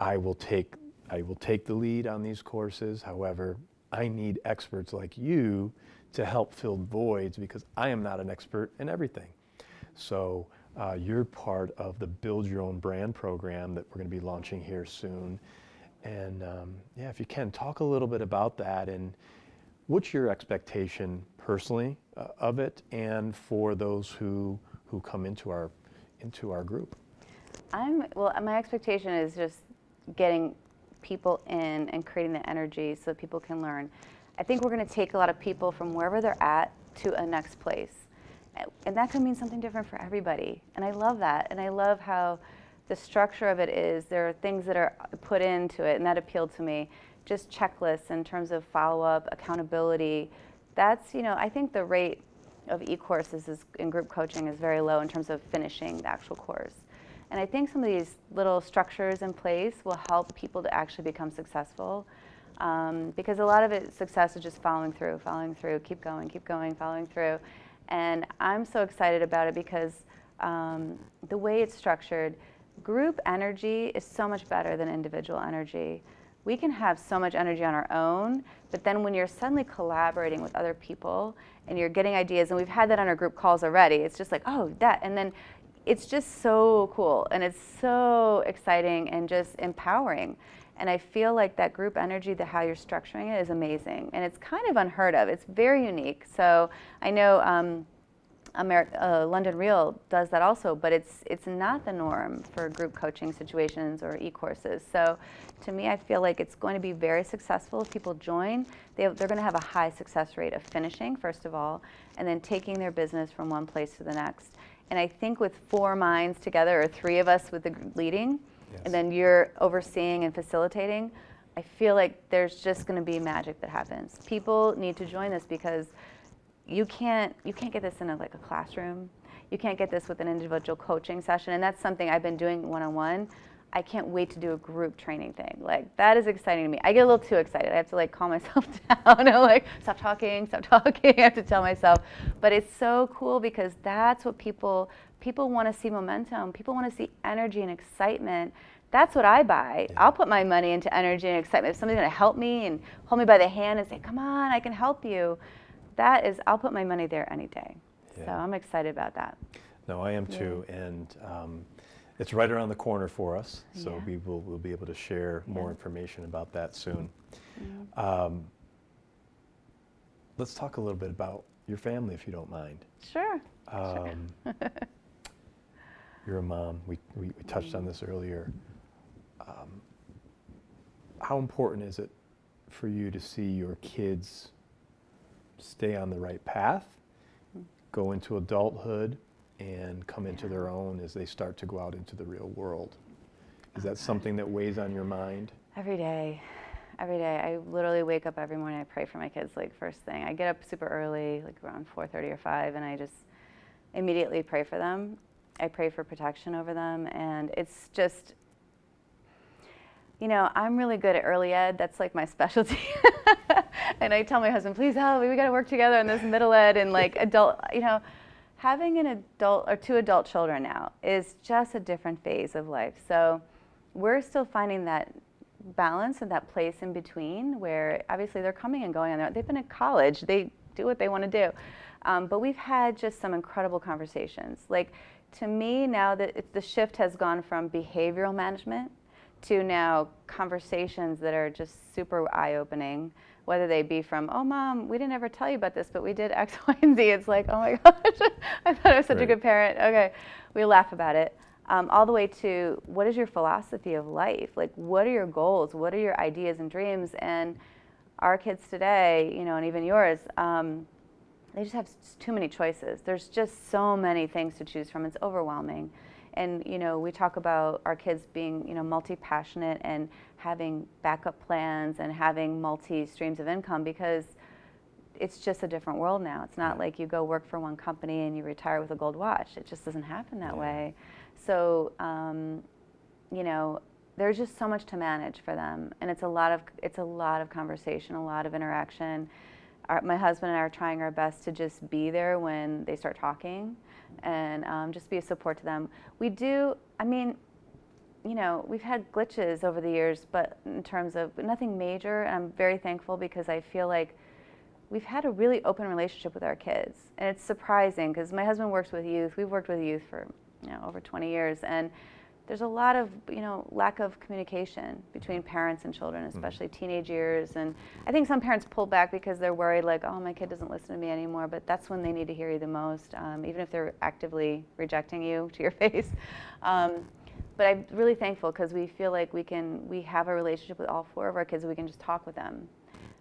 I will take the lead on these courses. However, I need experts like you to help fill voids because I am not an expert in everything. So you're part of the Build Your Own Brand program that we're going to be launching here soon. And yeah, if you can, talk a little bit about that and what's your expectation personally of it and for those who come into our group? Well, my expectation is just getting people in and creating the energy so that people can learn. I think we're going to take a lot of people from wherever they're at to a next place. And that could mean something different for everybody. And I love that. And I love how the structure of it is. There are things that are put into it, and that appealed to me. Just checklists in terms of follow-up, accountability. That's, you know, I think the rate of eCourses in group coaching is very low in terms of finishing the actual course. And I think some of these little structures in place will help people to actually become successful. Because a lot of it, success is just following through, keep going, following through. And I'm so excited about it because the way it's structured, group energy is so much better than individual energy. We can have so much energy on our own, but then when you're suddenly collaborating with other people and you're getting ideas, and we've had that on our group calls already, it's just like, oh, that, and then it's just so cool, and it's so exciting and just empowering. And I feel like that group energy, how you're structuring it, is amazing. And it's kind of unheard of. It's very unique. So I know London Real does that also, but it's not the norm for group coaching situations or e-courses. So to me, I feel like it's going to be very successful if people join. They're going to have a high success rate of finishing, first of all, and then taking their business from one place to the next. And I think with 4 minds together, or 3 of us with the leading, yes, and then you're overseeing and facilitating, I feel like there's just going to be magic that happens. People need to join this because you can't get this in a classroom. You can't get this with an individual coaching session, and that's something I've been doing one-on-one. I can't wait to do a group training thing. Like, that is exciting to me. I get a little too excited. I have to calm myself down. I'm like, stop talking. I have to tell myself. But it's so cool because that's what people want to see momentum. People want to see energy and excitement. That's what I buy. I'll put my money into energy and excitement. If somebody's going to help me and hold me by the hand and say, come on, I can help you, I'll put my money there any day. Yeah. So I'm excited about that. No, I am too, and it's right around the corner for us, so Yeah. we'll be able to share more information about that soon. Let's talk a little bit about your family, if you don't mind. Sure. You're a mom. We touched on this earlier. How important is it for you to see your kids stay on the right path, go into adulthood, and come into their own as they start to go out into the real world? Is that something that weighs on your mind? Every day. Every day. I literally wake up every morning. I pray for my kids, like, first thing. I get up super early, like around 4:30 or 5, and I just immediately pray for them. I pray for protection over them, and it's just, I'm really good at early ed. That's like my specialty. And I tell my husband, please help me. We got to work together on this middle ed and like adult, having an adult or 2 adult children now is just a different phase of life. So we're still finding that balance and that place in between where obviously they're coming and going on their own. They've been in college. They do what they want to do. But we've had just some incredible conversations. Like, to me, now that the shift has gone from behavioral management to now conversations that are just super eye-opening, whether they be from, oh, Mom, we didn't ever tell you about this, but we did X, Y, and Z. It's like, oh my gosh, I thought I was such a good parent. Okay, we laugh about it. All the way to, what is your philosophy of life? Like, what are your goals? What are your ideas and dreams? And our kids today, and even yours, they just have too many choices. There's just so many things to choose from. It's overwhelming. And, we talk about our kids being, multi-passionate and having backup plans and having multi-streams of income because it's just a different world now. It's not like you go work for one company and you retire with a gold watch. It just doesn't happen that way. So, there's just so much to manage for them. And it's a lot of conversation, a lot of interaction. My husband and I are trying our best to just be there when they start talking and just be a support to them. We do, we've had glitches over the years, but in terms of nothing major, and I'm very thankful because I feel like we've had a really open relationship with our kids. And it's surprising because my husband works with youth. We've worked with youth for over 20 years. And there's a lot of, lack of communication between parents and children, especially teenage years. And I think some parents pull back because they're worried, like, oh, my kid doesn't listen to me anymore. But that's when they need to hear you the most, even if they're actively rejecting you to your face. But I'm really thankful because we feel like we have a relationship with all 4 of our kids. We can just talk with them.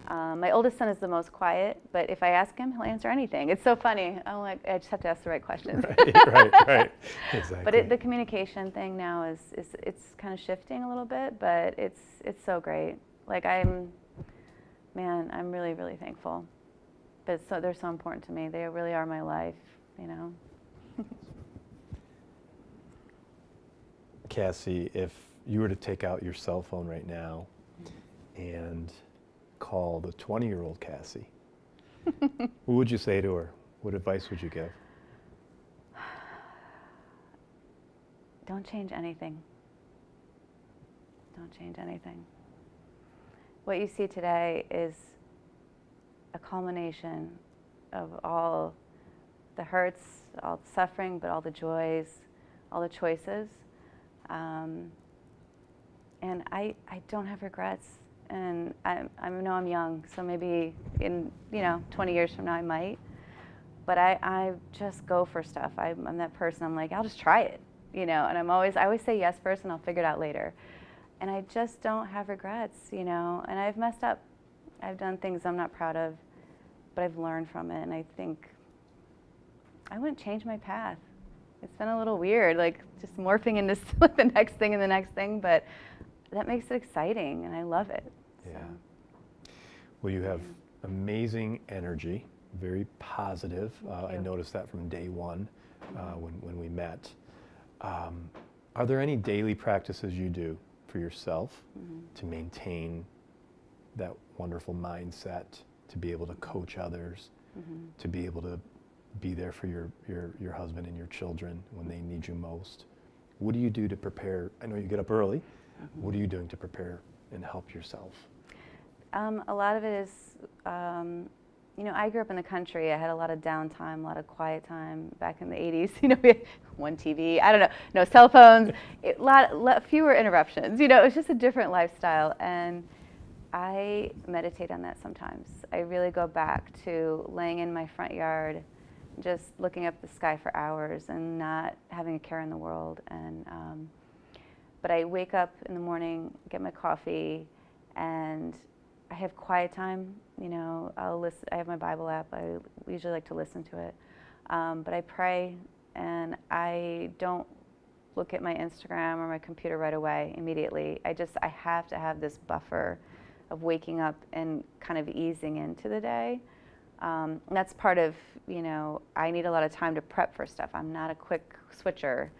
My oldest son is the most quiet, but if I ask him, he'll answer anything. It's so funny. I'm like, I just have to ask the right questions. Right. Exactly. But the communication thing now it's kind of shifting a little bit, but it's so great. Like I'm really, really thankful. But they're so important to me. They really are my life, Cassie, if you were to take out your cell phone right now and call the 20-year-old Cassie, what would you say to her? What advice would you give? Don't change anything. Don't change anything. What you see today is a culmination of all the hurts, all the suffering, but all the joys, all the choices. And I don't have regrets. And I know I'm young, so maybe in 20 years from now I might. But I just go for stuff. I'm that person. I'm like, I'll just try it, And I always say yes first, and I'll figure it out later. And I just don't have regrets, And I've messed up. I've done things I'm not proud of, but I've learned from it. And I think I wouldn't change my path. It's been a little weird, like just morphing into the next thing and the next thing, but that makes it exciting, and I love it. Yeah. Well, you have amazing energy, very positive. I noticed that from day one when we met. Are there any daily practices you do for yourself to maintain that wonderful mindset, to be able to coach others, to be able to be there for your husband and your children when they need you most? What do you do to prepare? I know you get up early. What are you doing to prepare and help yourself? A lot of it is, you know, I grew up in the country. I had a lot of downtime, a lot of quiet time back in the 80s. You know, we had one TV, I don't know, no cell phones, fewer interruptions. You know, it was just a different lifestyle. And I meditate on that sometimes. I really go back to laying in my front yard, just looking up the sky for hours and not having a care in the world. And but I wake up in the morning, get my coffee, and I have quiet time. You know, I'll listen. I have my Bible app. I usually like to listen to it, but I pray, and I don't look at my Instagram or my computer right away immediately. I have to have this buffer of waking up and kind of easing into the day. And that's part of, you know, I need a lot of time to prep for stuff. I'm not a quick switcher.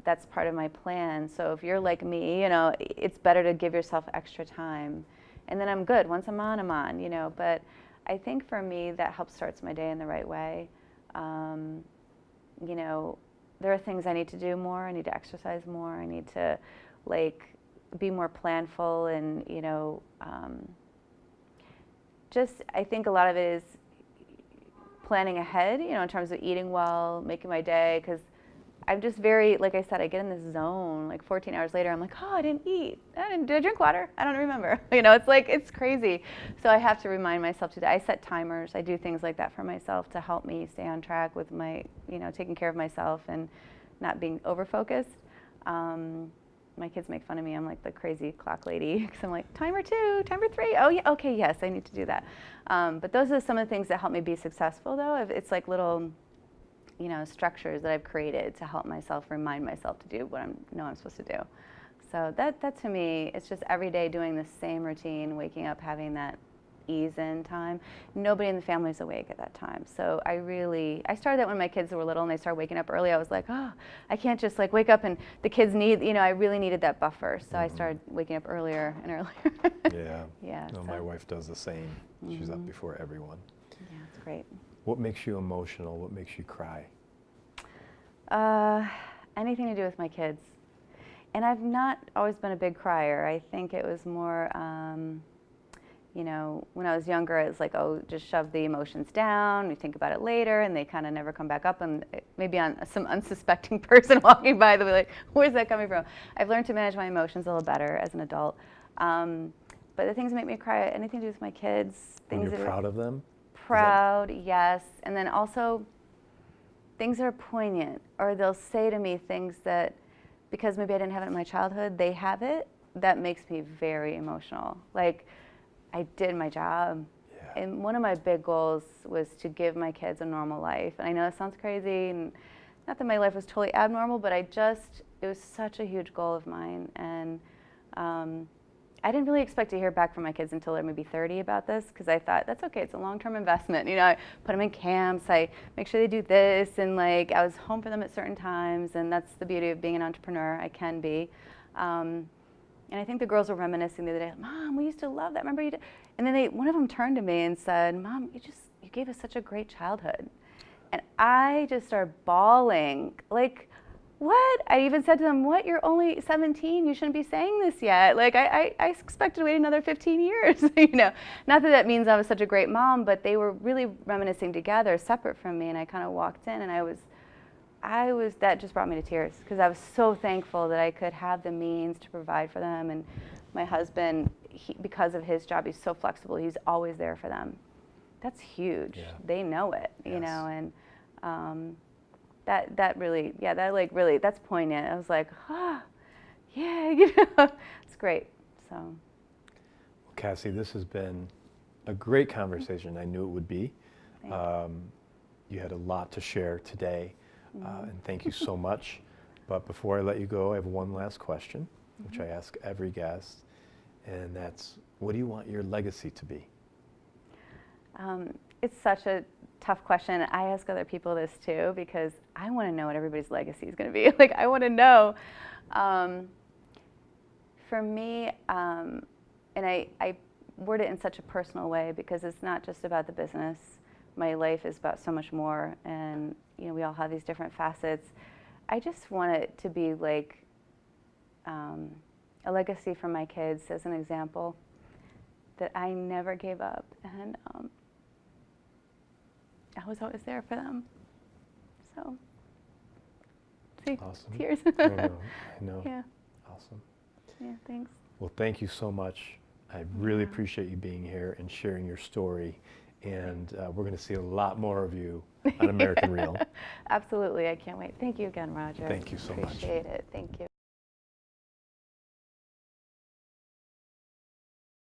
That's part of my plan. So if you're like me, you know, it's better to give yourself extra time. And then I'm good. Once I'm on, you know. But I think for me, that helps starts my day in the right way. You know, there are things I need to do more. I need to exercise more. I need to, like, be more planful and, you know, just, I think a lot of it is planning ahead, you know, in terms of eating well, making my day, because I'm just very, like I said, I get in this zone, like 14 hours later, I'm like, oh, I didn't eat. Did I drink water? I don't remember. You know, it's like, it's crazy. So I have to remind myself to do. I set timers. I do things like that for myself to help me stay on track with my, you know, taking care of myself and not being over-focused. My kids make fun of me. I'm like the crazy clock lady because I'm like, timer 2, timer 3. Oh, yeah, okay, yes, I need to do that. But those are some of the things that help me be successful, though. It's like little, you know, structures that I've created to help myself remind myself to do what I know I'm supposed to do. So that to me, it's just every day doing the same routine, waking up, having that ease in time. Nobody in the family is awake at that time. So I started that when my kids were little and they started waking up early. I was like, oh, I can't just like wake up and the kids need, you know, I really needed that buffer. So I started waking up earlier and earlier. Yeah. Yeah. No, so. My wife does the same. She's up before everyone. Yeah, it's great. What makes you emotional? What makes you cry? Anything to do with my kids. And I've not always been a big crier. I think it was more, you know, when I was younger, it was like, oh, just shove the emotions down. We think about it later, and they kind of never come back up. And maybe on some unsuspecting person walking by, they'll be like, where's that coming from? I've learned to manage my emotions a little better as an adult. But the things that make me cry, anything to do with my kids. When things you're that proud of them? Proud, yes. And then also things that are poignant, or they'll say to me things that, because maybe I didn't have it in my childhood, they have it, that makes me very emotional. Like, I did my job. Yeah. And one of my big goals was to give my kids a normal life. And I know it sounds crazy, and not that my life was totally abnormal, but it was such a huge goal of mine. And I didn't really expect to hear back from my kids until they're maybe 30 about this, because I thought, that's okay, it's a long-term investment. You know, I put them in camps, I make sure they do this, and like, I was home for them at certain times, and that's the beauty of being an entrepreneur. I can be. And I think the girls were reminiscing the other day, Mom, we used to love that, remember you did? And then one of them turned to me and said, Mom, you gave us such a great childhood. And I just started bawling, like, what? I even said to them, what, you're only 17, you shouldn't be saying this yet. Like, I expected to wait another 15 years, you know. Not that that means I was such a great mom, but they were really reminiscing together, separate from me, and I kind of walked in, and that just brought me to tears, because I was so thankful that I could have the means to provide for them. And my husband, because of his job, he's so flexible, he's always there for them. That's huge. Yeah. They know it, you know, and that really, that's poignant. I was like, yeah, you know, it's great. So. Well, Cassie, this has been a great conversation. I knew it would be. You had a lot to share today, and thank you so much. But before I let you go, I have one last question, which I ask every guest, and that's, what do you want your legacy to be? It's such a tough question. I ask other people this too, because I want to know what everybody's legacy is going to be. Like, I want to know. For me, and I word it in such a personal way, because it's not just about the business. My life is about so much more, and you know, we all have these different facets. I just want it to be like a legacy for my kids as an example that I never gave up, and I was always there for them. So, see, Awesome. tears. I know. Yeah. Awesome. Yeah, thanks. Well, thank you so much. I really appreciate you being here and sharing your story. And we're going to see a lot more of you on American Reel. Absolutely, I can't wait. Thank you again, Roger. Thank you so much. Appreciate it. Thank you.